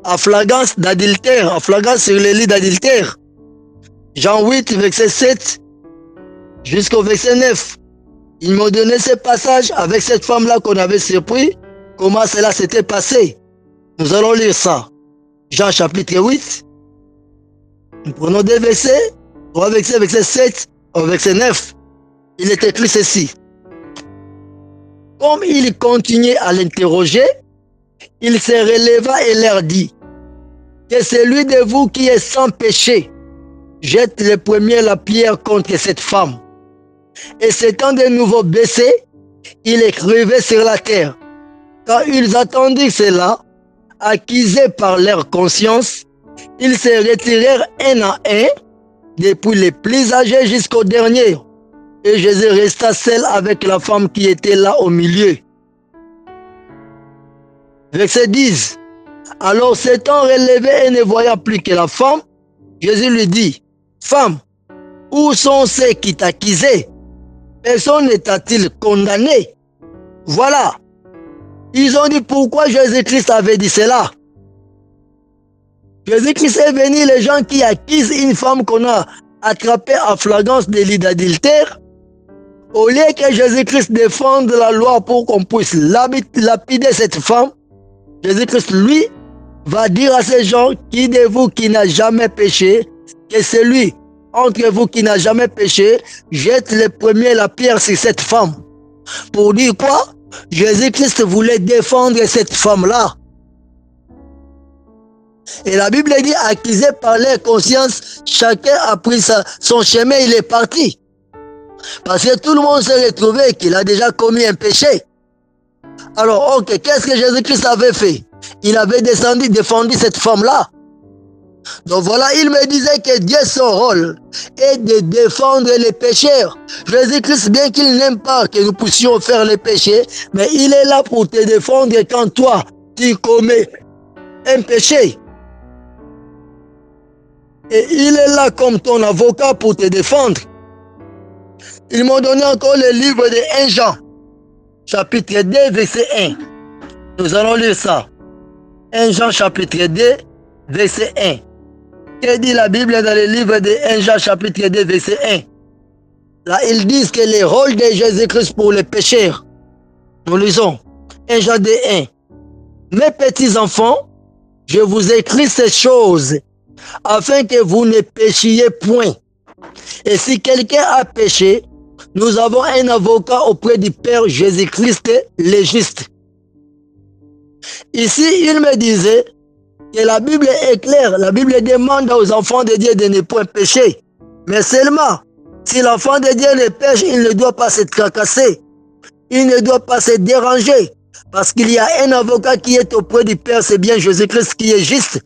à flagrance d'adultère, à flagrance sur le lit d'adultère. Jean 8, verset 7 jusqu'au verset 9. Ils m'ont donné ce passage avec cette femme là qu'on avait surpris, comment cela s'était passé. Nous allons lire ça. Jean chapitre 8. Nous prenons deux versets, trois versets, verset 7 au verset 9. Il est écrit ceci. Comme il continuait à l'interroger, il se releva et leur dit que celui de vous qui est sans péché jette le premier la pierre contre cette femme. Et s'étant de nouveau baissé, il écrivait sur la terre. Quand ils attendirent cela, accusés par leur conscience, ils se retirèrent un à un, depuis les plus âgés jusqu'au dernier. Et Jésus resta seul avec la femme qui était là au milieu. Verset 10. Alors s'étant relevé et ne voyant plus que la femme, Jésus lui dit, femme, où sont ceux qui t'accusaient? Personne ne t'a-t-il condamné? Voilà. Ils ont dit pourquoi Jésus-Christ avait dit cela. Jésus-Christ est venu, les gens qui accusent une femme qu'on a attrapée à flagrance délit d'adultère. Au lieu que Jésus-Christ défende la loi pour qu'on puisse lapider cette femme, Jésus-Christ, lui, va dire à ces gens, qui de vous qui n'a jamais péché, que celui entre vous qui n'a jamais péché, jette le premier la pierre sur cette femme. Pour dire quoi? Jésus-Christ voulait défendre cette femme-là. Et la Bible dit, accusé par leur conscience, chacun a pris son chemin, il est parti. Parce que tout le monde s'est retrouvé qu'il a déjà commis un péché. Alors, ok, qu'est-ce que Jésus-Christ avait fait? Il avait défendu cette femme-là. Donc voilà, il me disait que Dieu, son rôle est de défendre les pécheurs. Jésus-Christ, bien qu'il n'aime pas que nous puissions faire les péchés, mais il est là pour te défendre quand toi, tu commets un péché. Et il est là comme ton avocat pour te défendre. Ils m'ont donné encore le livre de 1 Jean, chapitre 2, verset 1. Nous allons lire ça. 1 Jean, chapitre 2, verset 1. Que dit la Bible dans le livre de 1 Jean, chapitre 2, verset 1? Là, ils disent que le rôle de Jésus-Christ pour les pécheurs. Nous lisons. 1 Jean 2, 1. Mes petits enfants, je vous écris ces choses afin que vous ne péchiez point. Et si quelqu'un a péché, nous avons un avocat auprès du Père Jésus-Christ, le juste. Ici, il me disait que la Bible est claire. La Bible demande aux enfants de Dieu de ne point pécher. Mais seulement, si l'enfant de Dieu ne pêche, il ne doit pas se tracasser. Il ne doit pas se déranger. Parce qu'il y a un avocat qui est auprès du Père, c'est bien Jésus-Christ qui est juste.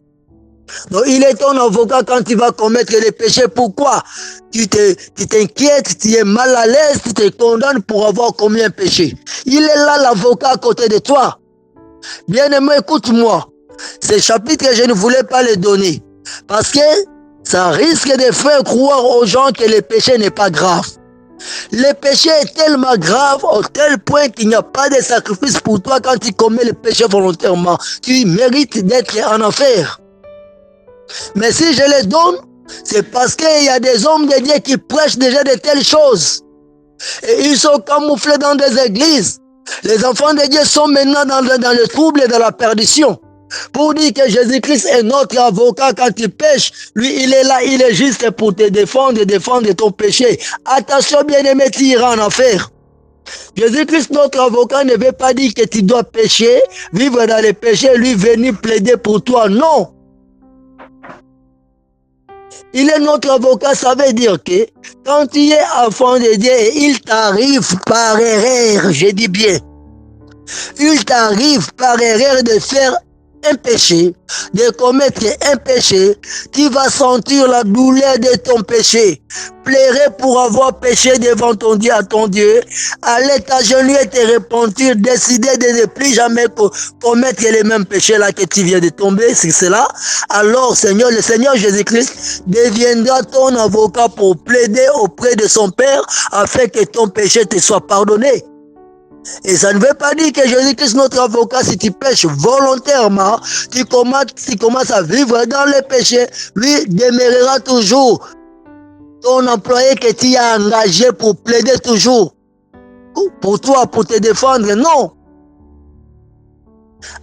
Donc il est ton avocat quand tu vas commettre les péchés. Pourquoi? Tu t'inquiètes, tu es mal à l'aise, tu te condamnes pour avoir commis un péché. Il est là l'avocat à côté de toi. Bien-aimé, écoute-moi. Ce chapitre, je ne voulais pas le donner. Parce que ça risque de faire croire aux gens que le péché n'est pas grave. Le péché est tellement grave au tel point qu'il n'y a pas de sacrifice pour toi quand tu commets le péché volontairement. Tu mérites d'être en enfer. Mais si je les donne, c'est parce qu'il y a des hommes de Dieu qui prêchent déjà de telles choses. Et ils sont camouflés dans des églises. Les enfants de Dieu sont maintenant dans le trouble et dans la perdition. Pour dire que Jésus-Christ est notre avocat quand tu pêches, lui il est là, il est juste pour te défendre et défendre ton péché. Attention bien-aimé, tu iras en enfer. Jésus-Christ, notre avocat, ne veut pas dire que tu dois pécher, vivre dans les péchés, lui venir plaider pour toi. Non. Il est notre avocat, ça veut dire que quand tu es enfant de Dieu et il t'arrive par erreur, je dis bien, il t'arrive par erreur de faire un péché, de commettre un péché, tu vas sentir la douleur de ton péché. Pleurer pour avoir péché devant ton Dieu, à ton Dieu, aller t'agenouiller et te repentir, décider de ne plus jamais commettre les mêmes péchés là que tu viens de tomber, c'est cela. Alors, Seigneur, le Seigneur Jésus-Christ deviendra ton avocat pour plaider auprès de son Père afin que ton péché te soit pardonné. Et ça ne veut pas dire que Jésus-Christ, notre avocat, si tu pêches volontairement, tu commences à vivre dans le péché, lui demeurera toujours ton employé que tu as engagé pour plaider toujours. Pour toi, pour te défendre, non.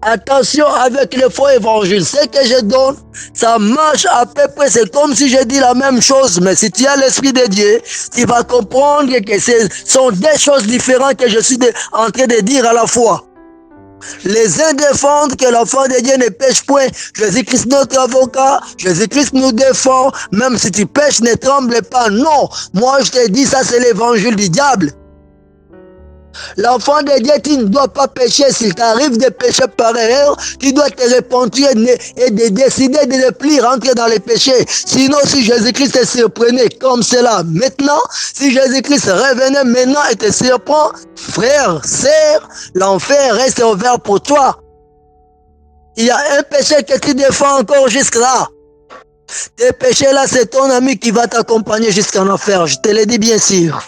Attention avec le faux évangile. Ce que je donne, ça marche à peu près. C'est comme si je dis la même chose. Mais si tu as l'Esprit de Dieu, tu vas comprendre que ce sont des choses différentes que je suis en train de dire à la fois. Les uns défendent que l'enfant de Dieu ne pêche point. Jésus-Christ notre avocat, Jésus-Christ nous défend. Même si tu pêches, ne tremble pas. Non, moi je te dis, ça c'est l'évangile du diable. L'enfant de Dieu, tu ne dois pas pécher. S'il t'arrive de pécher par erreur, tu dois te repentir et de décider de ne plus rentrer dans les péchés. Sinon, si Jésus-Christ te surprenait comme cela maintenant, si Jésus-Christ revenait maintenant et te surprend, frère, sœur, l'enfer reste ouvert pour toi. Il y a un péché que tu défends encore jusque-là. Tes péchés-là, c'est ton ami qui va t'accompagner jusqu'en enfer. Je te le dis bien sûr.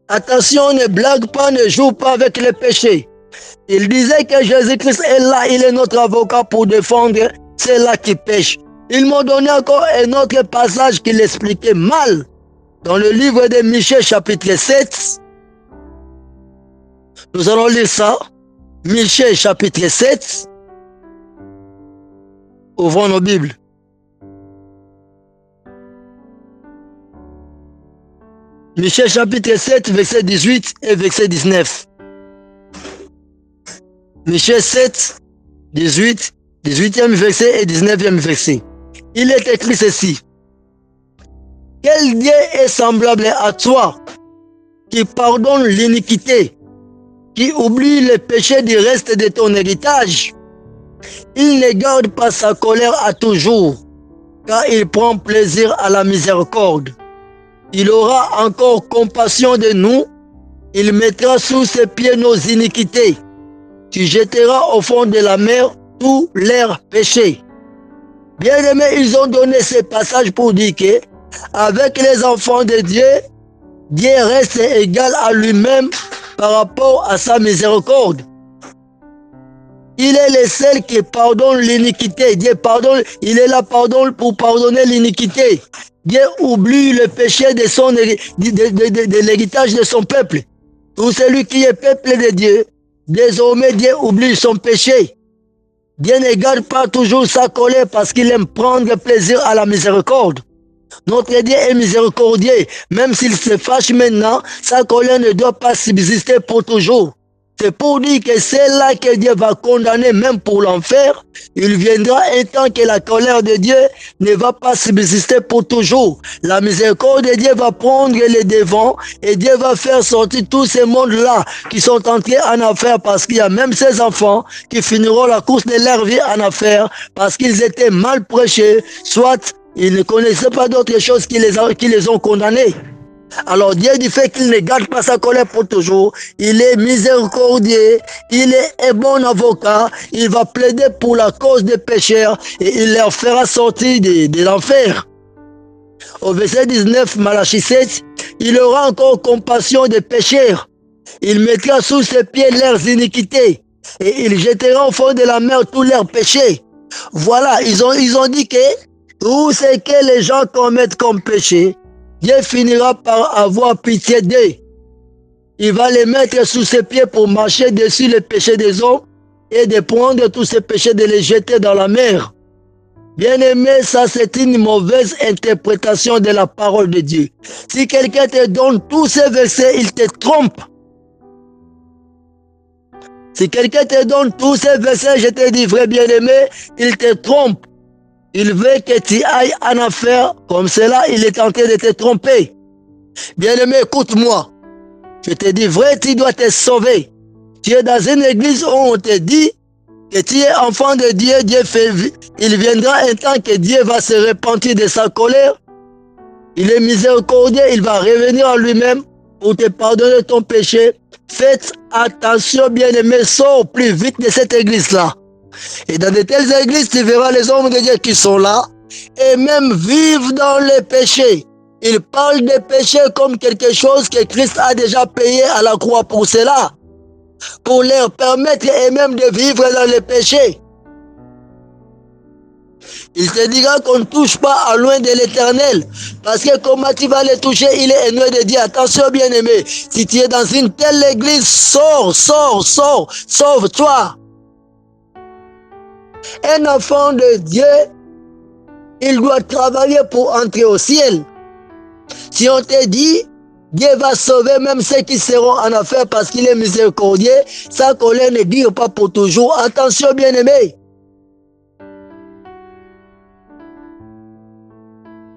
Attention, ne blague pas, ne joue pas avec le péché. Il disait que Jésus-Christ est là, il est notre avocat pour défendre ceux-là qui pêchent. Ils m'ont donné encore un autre passage qui l'expliquait mal. Dans le livre de Michée, chapitre 7. Nous allons lire ça. Michée, chapitre 7. Ouvrons nos Bibles. Michée chapitre 7, verset 18 et verset 19. Michée 7, 18, 18e verset et 19e verset. Il est écrit ceci. Quel Dieu est semblable à toi, qui pardonne l'iniquité, qui oublie le péché du reste de ton héritage? Il ne garde pas sa colère à toujours, car il prend plaisir à la miséricorde. Il aura encore compassion de nous. Il mettra sous ses pieds nos iniquités. Tu jetteras au fond de la mer tous leurs péchés. Bien aimés, ils ont donné ce passage pour dire que, avec les enfants de Dieu, Dieu reste égal à lui-même par rapport à sa miséricorde. Il est le seul qui pardonne l'iniquité. Dieu pardonne, il est là pour pardonner l'iniquité. Dieu oublie le péché de l'héritage de son peuple. Tout celui qui est peuple de Dieu, désormais Dieu oublie son péché. Dieu ne garde pas toujours sa colère parce qu'il aime prendre plaisir à la miséricorde. Notre Dieu est miséricordieux. Même s'il se fâche maintenant, sa colère ne doit pas subsister pour toujours. C'est pour dire que c'est là que Dieu va condamner même pour l'enfer. Il viendra un temps que la colère de Dieu ne va pas subsister pour toujours. La miséricorde de Dieu va prendre les devants et Dieu va faire sortir tous ces mondes-là qui sont entrés en affaire parce qu'il y a même ces enfants qui finiront la course de leur vie en affaire parce qu'ils étaient mal prêchés, soit ils ne connaissaient pas d'autre chose qui les ont condamnés. Alors Dieu du fait qu'il ne garde pas sa colère pour toujours, il est miséricordieux, il est un bon avocat, il va plaider pour la cause des pécheurs et il leur fera sortir de l'enfer. Au verset 19, Malachie 7, il aura encore compassion des pécheurs. Il mettra sous ses pieds leurs iniquités et il jettera au fond de la mer tous leurs péchés. Voilà, ils ont dit que tout ce que les gens commettent comme péché, Dieu finira par avoir pitié d'eux. Il va les mettre sous ses pieds pour marcher dessus les péchés des hommes et de prendre tous ces péchés de les jeter dans la mer. Bien aimé, ça c'est une mauvaise interprétation de la parole de Dieu. Si quelqu'un te donne tous ces versets, il te trompe. Si quelqu'un te donne tous ces versets, je te dis vrai bien aimé, il te trompe. Il veut que tu ailles en enfer, comme cela, il est en train de te tromper. Bien-aimé, écoute-moi. Je te dis vrai, tu dois te sauver. Tu es dans une église où on te dit que tu es enfant de Dieu, il viendra un temps que Dieu va se repentir de sa colère. Il est miséricordieux, il va revenir en lui-même pour te pardonner ton péché. Faites attention, bien-aimés, sors plus vite de cette église-là. Et dans de telles églises, tu verras les hommes de Dieu qui sont là et même vivent dans les péchés. Ils parlent des péchés comme quelque chose que Christ a déjà payé à la croix pour cela, pour leur permettre et même de vivre dans les péchés. Il te dira qu'on ne touche pas à loin de l'Éternel. Parce que comment tu vas les toucher, il est ennemi de Dieu. Attention, bien-aimé, si tu es dans une telle église, sauve-toi. Un enfant de Dieu, il doit travailler pour entrer au ciel. Si on te dit, Dieu va sauver même ceux qui seront en affaire parce qu'il est miséricordieux, sa colère ne dure pas pour toujours. Attention, bien-aimé.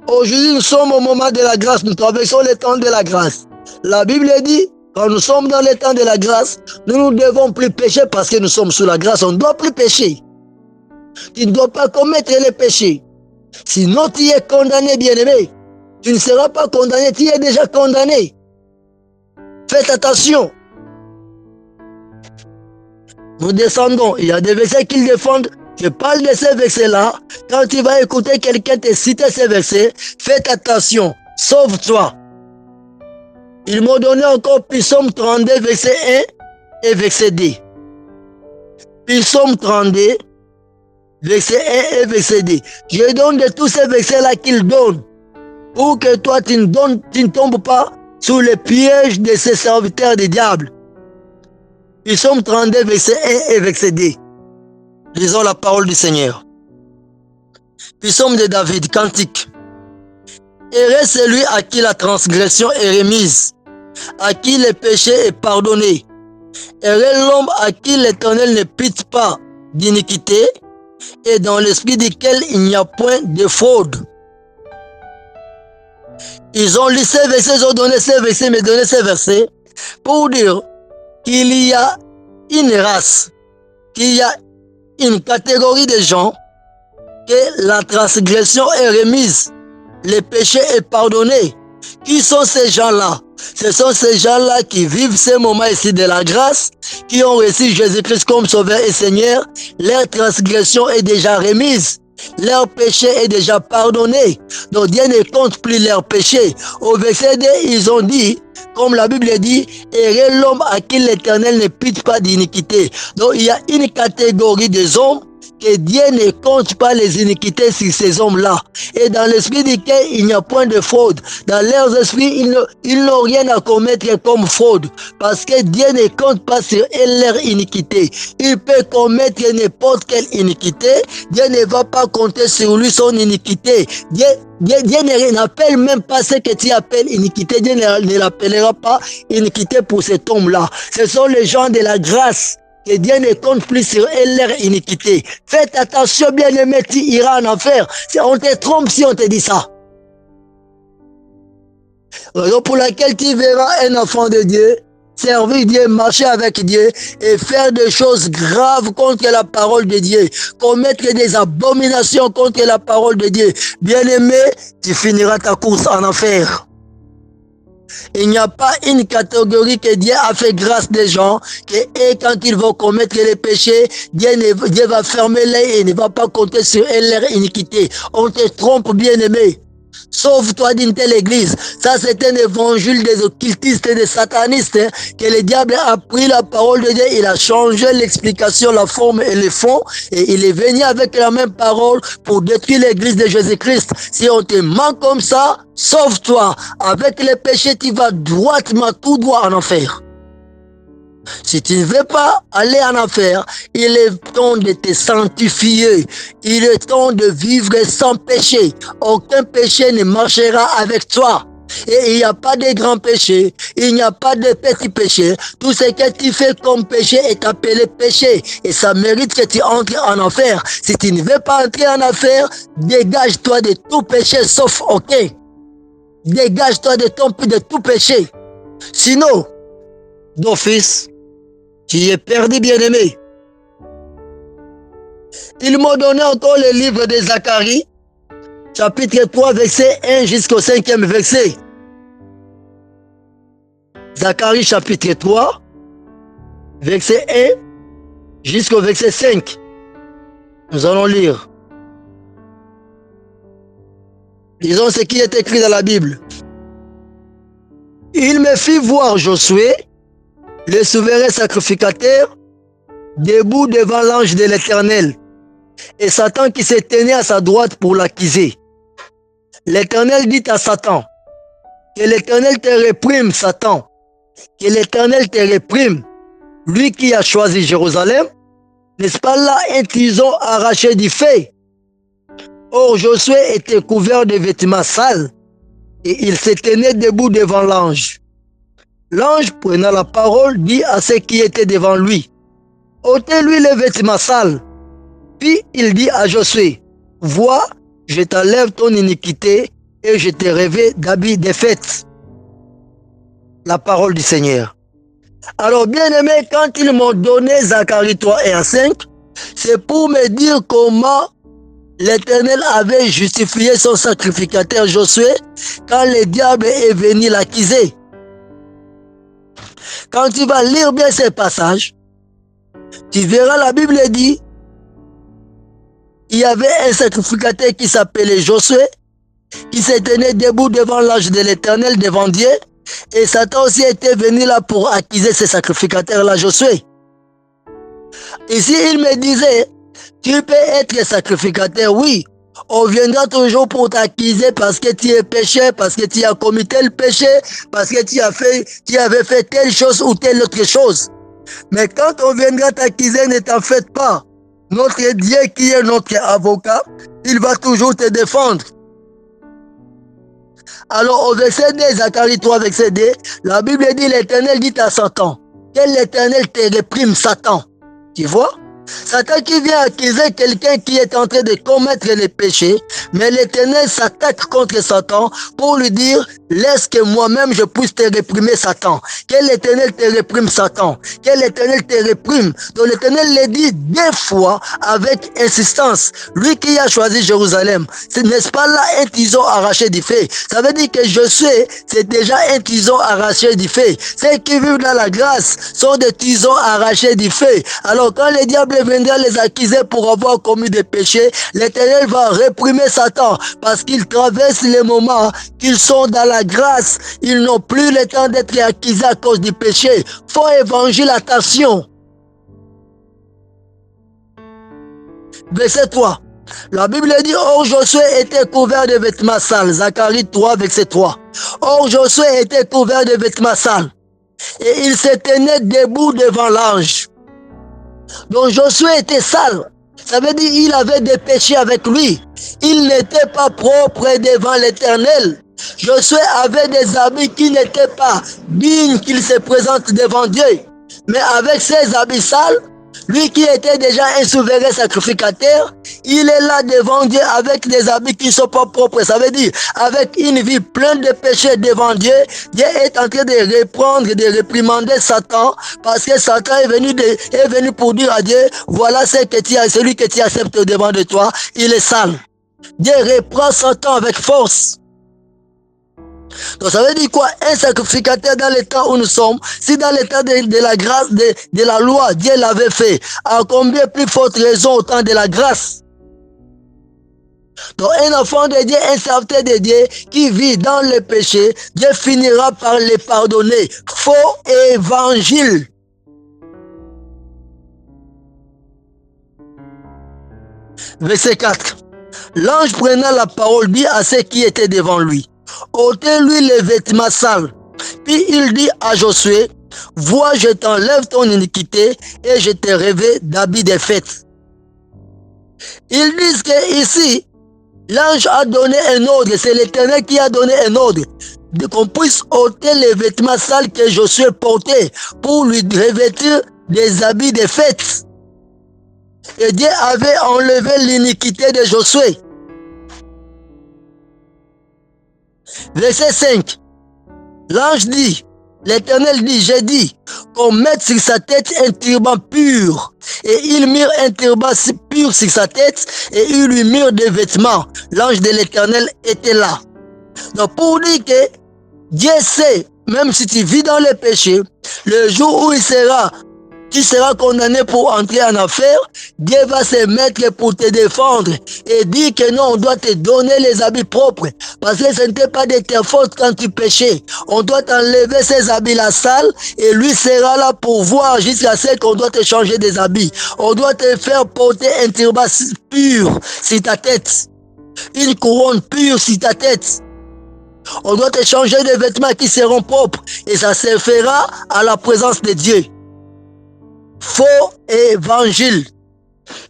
Aujourd'hui, nous sommes au moment de la grâce. Nous traversons le temps de la grâce. La Bible dit, quand nous sommes dans le temps de la grâce, nous ne devons plus pécher parce que nous sommes sous la grâce. On ne doit plus pécher. Tu ne dois pas commettre les péchés. Sinon, tu es condamné, bien-aimé. Tu ne seras pas condamné, tu es déjà condamné. Faites attention. Nous descendons. Il y a des versets qu'ils défendent. Je parle de ces versets-là. Quand tu vas écouter quelqu'un te citer ces versets, faites attention. Sauve-toi. Ils m'ont donné encore Psaume 32, verset 1 et verset 2. Psaume 32, verset 1 et verset 2. Je donne de tous ces versets-là qu'ils donnent pour que toi, tu ne tombes pas sous le piège de ces serviteurs du diable. Psaume 32, verset 1 et verset 2. Lisons la parole du Seigneur. Psaume de David, cantique. Heureux celui à qui la transgression est remise, à qui le péché est pardonné. Heureux l'homme à qui l'Éternel ne pite pas d'iniquité et dans l'esprit duquel il n'y a point de fraude. Ils ont lu ces versets, ils ont donné ces versets, mais donné ces versets pour dire qu'il y a une race, qu'il y a une catégorie de gens que la transgression est remise, le péché est pardonné. Qui sont ces gens-là? Ce sont ces gens-là qui vivent ces moments ici de la grâce, qui ont reçu Jésus-Christ comme Sauveur et Seigneur. Leur transgression est déjà remise. Leur péché est déjà pardonné. Donc Dieu ne compte plus leur péché. Au verset 2, ils ont dit, comme la Bible dit, heureux l'homme à qui l'Éternel ne pite pas d'iniquité. Donc il y a une catégorie des hommes que Dieu ne compte pas les iniquités sur ces hommes-là. Et dans l'esprit duquel il n'y a point de fraude. Dans leurs esprits, ils n'ont rien à commettre comme fraude. Parce que Dieu ne compte pas sur leur iniquité. Il peut commettre n'importe quelle iniquité. Dieu ne va pas compter sur lui son iniquité. Dieu n'appelle même pas ce que tu appelles iniquité. Dieu ne l'appellera pas iniquité pour cet homme-là. Ce sont les gens de la grâce. Que Dieu ne compte plus sur leur iniquité. Faites attention, bien-aimé, tu iras en enfer. On te trompe si on te dit ça. Raison pour laquelle tu verras un enfant de Dieu servir Dieu, marcher avec Dieu et faire des choses graves contre la parole de Dieu, commettre des abominations contre la parole de Dieu. Bien-aimé, tu finiras ta course en enfer. Il n'y a pas une catégorie que Dieu a fait grâce des gens et quand ils vont commettre les péchés, Dieu va fermer l'œil et ne va pas compter sur leur iniquité. On te trompe, bien-aimé. Sauve-toi d'une telle église. Ça, c'est un évangile des occultistes et des satanistes, hein, que le diable a pris la parole de Dieu, il a changé l'explication, la forme et le fond, et il est venu avec la même parole pour détruire l'église de Jésus-Christ. Si on te ment comme ça, sauve-toi. Avec les péchés, tu vas droitement, tout droit en enfer. Si tu ne veux pas aller en enfer, il est temps de te sanctifier. Il est temps de vivre sans péché. Aucun péché ne marchera avec toi. Et il n'y a pas de grands péchés, il n'y a pas de petits péchés. Tout ce que tu fais comme péché est appelé péché. Et ça mérite que tu entres en enfer. Si tu ne veux pas entrer en enfer, dégage-toi de tout péché sauf ok. Dégage-toi de tout péché. Sinon, d'office, Tu es perdu, bien-aimé. Ils m'ont donné encore le livre de Zacharie, chapitre 3, verset 1 jusqu'au 5e verset. Zacharie, chapitre 3, verset 1 jusqu'au verset 5. Nous allons lire. Disons ce qui est écrit dans la Bible. Il me fit voir Josué, le souverain sacrificateur, debout devant l'ange de l'Éternel, et Satan qui se tenait à sa droite pour l'accuser. L'Éternel dit à Satan, que l'Éternel te réprime, Satan, que l'Éternel te réprime, lui qui a choisi Jérusalem, n'est-ce pas là un tison arraché du feu? Or Josué était couvert de vêtements sales, et il se tenait debout devant l'ange. L'ange, prenant la parole, dit à ceux qui étaient devant lui, ôtez-lui les vêtements sales. Puis il dit à Josué, vois, je t'enlève ton iniquité et je te revêt d'habits de fête. La parole du Seigneur. Alors bien aimé, quand ils m'ont donné Zacharie 3 et 5, c'est pour me dire comment l'Éternel avait justifié son sacrificateur Josué quand le diable est venu l'accuser. Quand tu vas lire bien ces passages, tu verras la Bible dit, il y avait un sacrificateur qui s'appelait Josué, qui se tenait debout devant l'ange de l'Éternel, devant Dieu, et Satan aussi était venu là pour accuser ce sacrificateur-là, Josué. Ici, il me disait, tu peux être sacrificateur, oui. On viendra toujours pour t'accuser parce que tu es péché, parce que tu as commis tel péché, parce que tu avais fait telle chose ou telle autre chose. Mais quand on viendra t'accuser, ne t'en faites pas. Notre Dieu qui est notre avocat, il va toujours te défendre. Alors au verset 2, Zacharie 3, verset 2, la Bible dit, l'Éternel dit à Satan, que l'Éternel te réprime, Satan. Tu vois? Satan qui vient accuser quelqu'un qui est en train de commettre les péchés, mais l'Éternel s'attaque contre Satan pour lui dire, laisse que moi-même je puisse te réprimer, Satan. Que l'Éternel te réprime, Satan. Que l'Éternel te réprime. Donc l'Éternel le dit deux fois avec insistance. Lui qui a choisi Jérusalem, n'est-ce pas là un tison arraché du feu? Ça veut dire que Josué, c'est déjà un tison arraché du feu. Ceux qui vivent dans la grâce sont des tisons arrachés du feu. Alors quand le diable viendra les accuser pour avoir commis des péchés, l'Éternel va réprimer Satan parce qu'ils traversent les moments qu'ils sont dans la grâce. Ils n'ont plus le temps d'être accusés à cause du péché. Faux évangile, attention. Verset 3. La Bible dit, or Josué était couvert de vêtements sales. Zacharie 3, verset 3. Or Josué était couvert de vêtements sales. Et il se tenait debout devant l'ange. Donc Josué était sale. Ça veut dire qu'il avait des péchés avec lui. Il n'était pas propre devant l'Éternel. Josué avait des habits qui n'étaient pas dignes qu'il se présente devant Dieu. Mais avec ses habits sales, lui qui était déjà un souverain sacrificateur, il est là devant Dieu avec des habits qui ne sont pas propres. Ça veut dire, avec une vie pleine de péchés devant Dieu, Dieu est en train de reprendre, de réprimander Satan, parce que Satan est venu pour dire à Dieu, voilà celui que tu acceptes devant de toi, il est sale. Dieu reprend Satan avec force. Donc ça veut dire quoi? Un sacrificateur dans le temps où nous sommes, si dans le temps de la grâce, de la loi, Dieu l'avait fait, à combien plus forte raison au temps de la grâce? Donc un enfant de Dieu, un serviteur de Dieu qui vit dans le péché, Dieu finira par les pardonner. Faux évangile. Verset 4. L'ange prenant la parole dit à ceux qui étaient devant lui, ôtez-lui les vêtements sales. Puis il dit à Josué, vois, je t'enlève ton iniquité et je te revêt d'habits de fête. Ils disent que ici, l'ange a donné un ordre, c'est l'Éternel qui a donné un ordre, de qu'on puisse ôter les vêtements sales que Josué portait pour lui revêtir des habits de fête. Et Dieu avait enlevé l'iniquité de Josué. Verset 5. L'ange dit, L'Éternel dit, j'ai dit, qu'on mette sur sa tête un turban pur. Et ils mirent un turban pur sur sa tête et ils lui mirent des vêtements. L'ange de l'Éternel était là. Donc pour dire que Dieu sait, même si tu vis dans le péché, le jour où tu seras condamné pour entrer en affaire, Dieu va se mettre pour te défendre et dire que non, on doit te donner les habits propres. Parce que ce n'était pas de ta faute quand tu péchais. On doit t'enlever ces habits-là sales et lui sera là pour voir jusqu'à ce qu'on doit te changer des habits. On doit te faire porter un turban pur sur ta tête. Une couronne pure sur ta tête. On doit te changer des vêtements qui seront propres et ça se fera à la présence de Dieu. Faux évangile.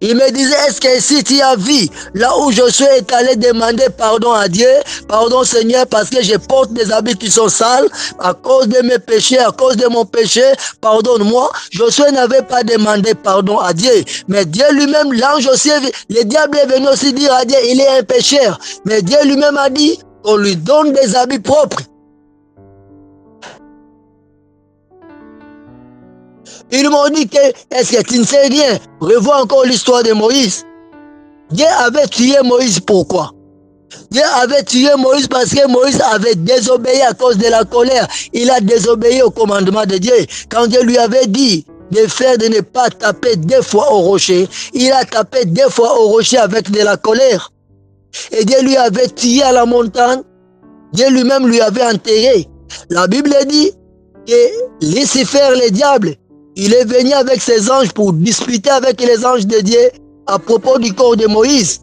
Il me disait, est-ce que si tu as vu, là où je suis allé demander pardon à Dieu, pardon Seigneur, parce que je porte des habits qui sont sales, à cause de mes péchés, à cause de mon péché, pardonne-moi. Josué n'avait pas demandé pardon à Dieu, mais Dieu lui-même, l'ange aussi, le diable est venu aussi dire à Dieu, il est un pécheur. Mais Dieu lui-même a dit qu'on lui donne des habits propres. Ils m'ont dit que, est-ce que tu ne sais rien? Revois encore l'histoire de Moïse. Dieu avait tué Moïse, pourquoi? Dieu avait tué Moïse parce que Moïse avait désobéi à cause de la colère. Il a désobéi au commandement de Dieu. Quand Dieu lui avait dit de ne pas taper 2 fois au rocher, il a tapé 2 fois au rocher avec de la colère. Et Dieu lui avait tué à la montagne. Dieu lui-même lui avait enterré. La Bible dit que Lucifer, le diable, il est venu avec ses anges pour discuter avec les anges de Dieu à propos du corps de Moïse.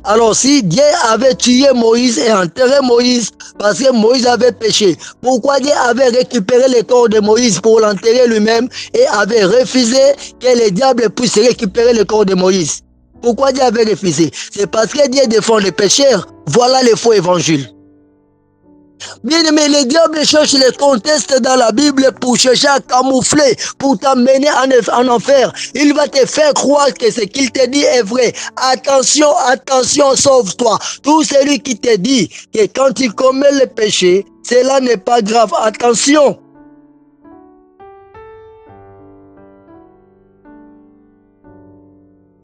Alors si Dieu avait tué Moïse et enterré Moïse parce que Moïse avait péché, pourquoi Dieu avait récupéré le corps de Moïse pour l'enterrer lui-même et avait refusé que le diable puisse récupérer le corps de Moïse? Pourquoi Dieu avait refusé? C'est parce que Dieu défend les pécheurs. Voilà le faux évangile. Bien aimé, le diable cherche les contextes dans la Bible pour chercher à camoufler, pour t'amener en enfer. Il va te faire croire que ce qu'il te dit est vrai. Attention, attention, sauve-toi. Tout celui qui te dit que quand tu commets le péché, cela n'est pas grave. Attention.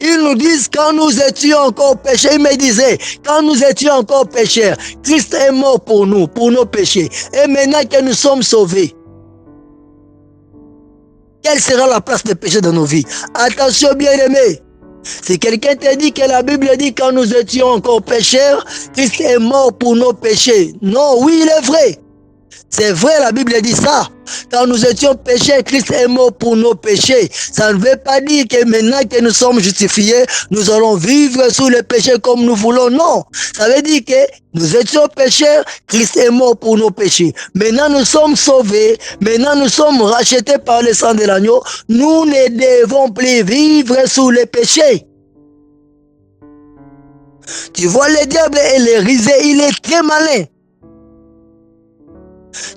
Ils nous disent quand nous étions encore pécheurs, ils me disaient, quand nous étions encore pécheurs, Christ est mort pour nous, pour nos péchés. Et maintenant que nous sommes sauvés, quelle sera la place des péchés dans nos vies? Attention bien-aimés, si quelqu'un te dit que la Bible dit quand nous étions encore pécheurs, Christ est mort pour nos péchés. Non, oui, il est vrai. C'est vrai, la Bible dit ça. Quand nous étions pécheurs, Christ est mort pour nos péchés. Ça ne veut pas dire que maintenant que nous sommes justifiés, nous allons vivre sous le péché comme nous voulons. Non. Ça veut dire que nous étions pécheurs, Christ est mort pour nos péchés. Maintenant nous sommes sauvés. Maintenant nous sommes rachetés par le sang de l'agneau. Nous ne devons plus vivre sous le péché. Tu vois, le diable et le risé, il est très malin.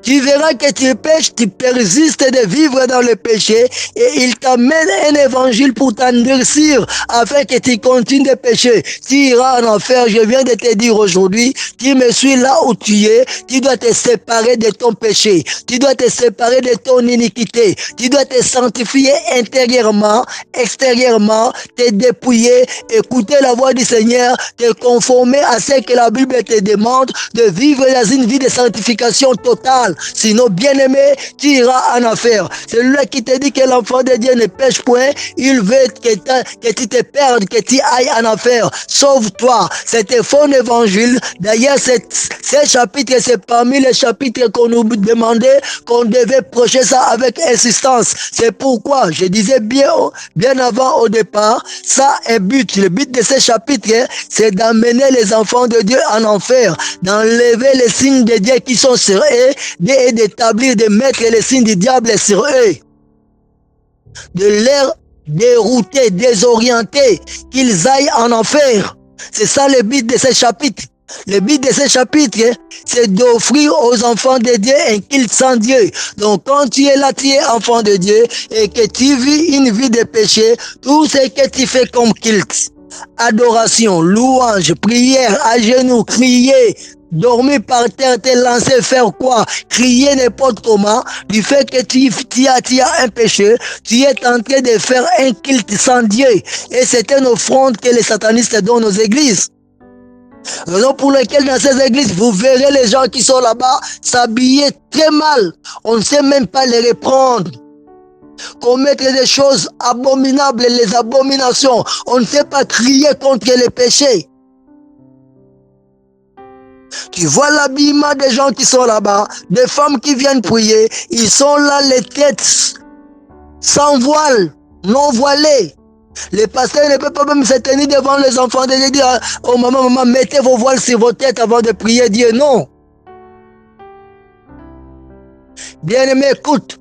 Tu verras que tu pêches, tu persistes de vivre dans le péché et il t'amène un évangile pour t'endurcir afin que tu continues de pécher. Tu iras en enfer, je viens de te dire aujourd'hui, tu me suis là où tu es, tu dois te séparer de ton péché, tu dois te séparer de ton iniquité, tu dois te sanctifier intérieurement, extérieurement, te dépouiller, écouter la voix du Seigneur, te conformer à ce que la Bible te demande, de vivre dans une vie de sanctification totale. Sinon, bien-aimé, tu iras en enfer. Celui-là qui te dit que l'enfant de Dieu ne pêche point, il veut que tu te perdes, que tu ailles en enfer. Sauve-toi. C'était faux évangile. D'ailleurs, ce chapitre, c'est parmi les chapitres qu'on nous demandait qu'on devait prêcher ça avec insistance. C'est pourquoi, je disais bien avant au départ, ça est but. Le but de ce chapitre, c'est d'amener les enfants de Dieu en enfer, d'enlever les signes de Dieu qui sont sur eux, et d'établir, de mettre les signes du diable sur eux, de leur dérouter, désorienter, qu'ils aillent en enfer. C'est ça le but de ce chapitre. Le but de ce chapitre, c'est d'offrir aux enfants de Dieu un culte sans Dieu. Donc quand tu es là, tu es enfant de Dieu et que tu vis une vie de péché, tout ce que tu fais comme culte, Adoration, louange, prière, à genoux, crier, dormir par terre, te lancer, faire quoi? Crier n'importe comment, du fait que tu as un péché, tu es en train de faire un culte sans Dieu. Et c'est une offrande que les satanistes donnent aux églises. Raison pour laquelle dans ces églises, vous verrez les gens qui sont là-bas s'habiller très mal. On ne sait même pas les reprendre. Commettre des choses abominables, les abominations. On ne sait pas crier contre les péchés. Tu vois l'habillement des gens qui sont là-bas, des femmes qui viennent prier, ils sont là les têtes sans voile, non voilées. Les pasteurs ne peuvent pas même se tenir devant les enfants de Dieu et dire oh maman, mettez vos voiles sur vos têtes avant de prier Dieu. Non. Bien-aimé, écoute.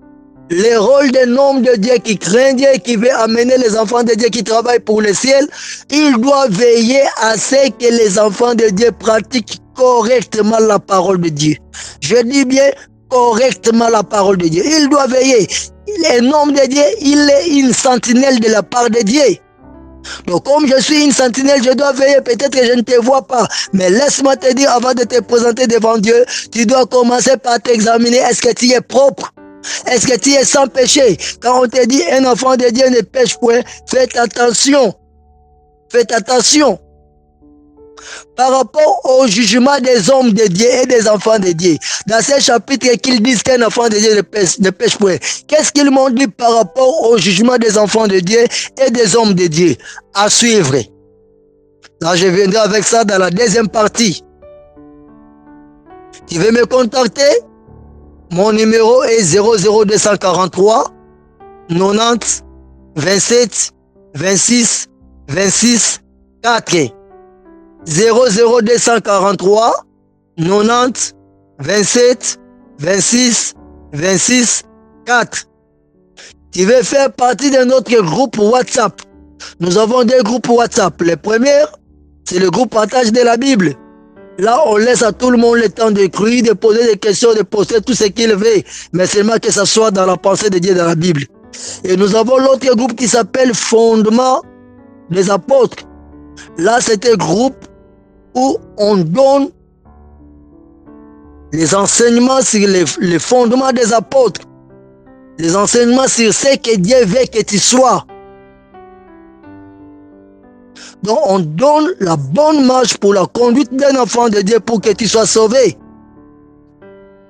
Le rôle d'un homme de Dieu qui craint Dieu et qui veut amener les enfants de Dieu qui travaillent pour le ciel, il doit veiller à ce que les enfants de Dieu pratiquent correctement la parole de Dieu. Je dis bien correctement la parole de Dieu. Il doit veiller. Un homme de Dieu, il est une sentinelle de la part de Dieu. Donc comme je suis une sentinelle, je dois veiller. Peut-être que je ne te vois pas. Mais laisse-moi te dire, avant de te présenter devant Dieu, tu dois commencer par t'examiner. Est-ce que tu es propre? Est-ce que tu es sans péché? Quand on te dit un enfant de Dieu ne pêche point, faites attention. Faites attention. Par rapport au jugement des hommes de Dieu et des enfants de Dieu, dans ces chapitres qu'ils disent qu'un enfant de Dieu ne pêche point, qu'est-ce qu'ils m'ont dit par rapport au jugement des enfants de Dieu et des hommes de Dieu? À suivre. Là, je viendrai avec ça dans la deuxième partie. Tu veux me contacter? Mon numéro est 00243 90 27 26 26 4. 00243 90 27 26 26 4. Tu veux faire partie de notre groupe WhatsApp. Nous avons deux groupes WhatsApp. Le premier, c'est le groupe partage de la Bible. Là, on laisse à tout le monde le temps d'écrire, de poser des questions, de poster tout ce qu'il veut, mais seulement que ça soit dans la pensée de Dieu dans la Bible. Et nous avons l'autre groupe qui s'appelle Fondement des Apôtres. Là, c'est un groupe où on donne les enseignements sur les fondements des apôtres, les enseignements sur ce que Dieu veut que tu sois. Donc, on donne la bonne marche pour la conduite d'un enfant de Dieu pour que tu sois sauvé.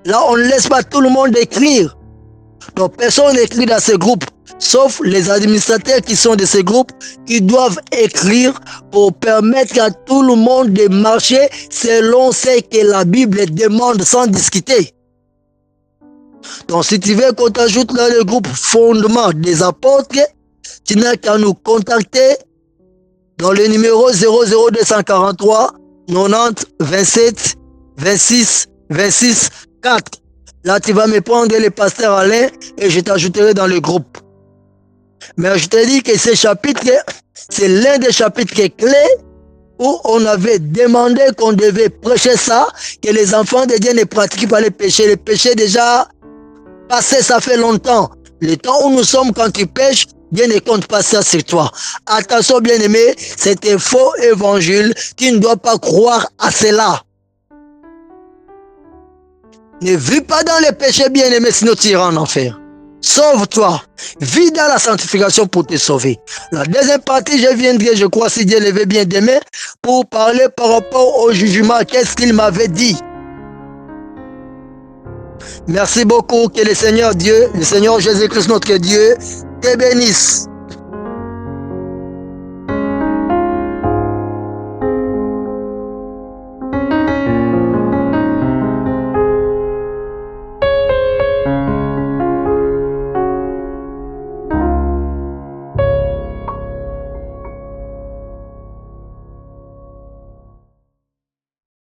Là, on ne laisse pas tout le monde écrire. Donc, personne n'écrit dans ce groupe, sauf les administrateurs qui sont de ce groupe, qui doivent écrire pour permettre à tout le monde de marcher selon ce que la Bible demande sans discuter. Donc, si tu veux qu'on t'ajoute dans le groupe Fondement des Apôtres, tu n'as qu'à nous contacter dans le numéro 00243 90 27 26 26 4. Là, tu vas me prendre le pasteur Alain et je t'ajouterai dans le groupe. Mais je te dis que ce chapitre, c'est l'un des chapitres clés où on avait demandé qu'on devait prêcher ça, que les enfants de Dieu ne pratiquent pas les péchés. Les péchés déjà passés, ça fait longtemps. Le temps où nous sommes quand tu pêches, Dieu ne compte pas ça sur toi. Attention bien-aimé, c'est un faux évangile. Tu ne dois pas croire à cela. Ne vis pas dans les péchés bien-aimé, sinon tu iras en enfer. Sauve-toi. Vis dans la sanctification pour te sauver. La deuxième partie, je viendrai, je crois, si Dieu le veut bien demain, pour parler par rapport au jugement. Qu'est-ce qu'il m'avait dit? Merci beaucoup. Que le Seigneur Dieu, le Seigneur Jésus-Christ, notre Dieu, te bénisse.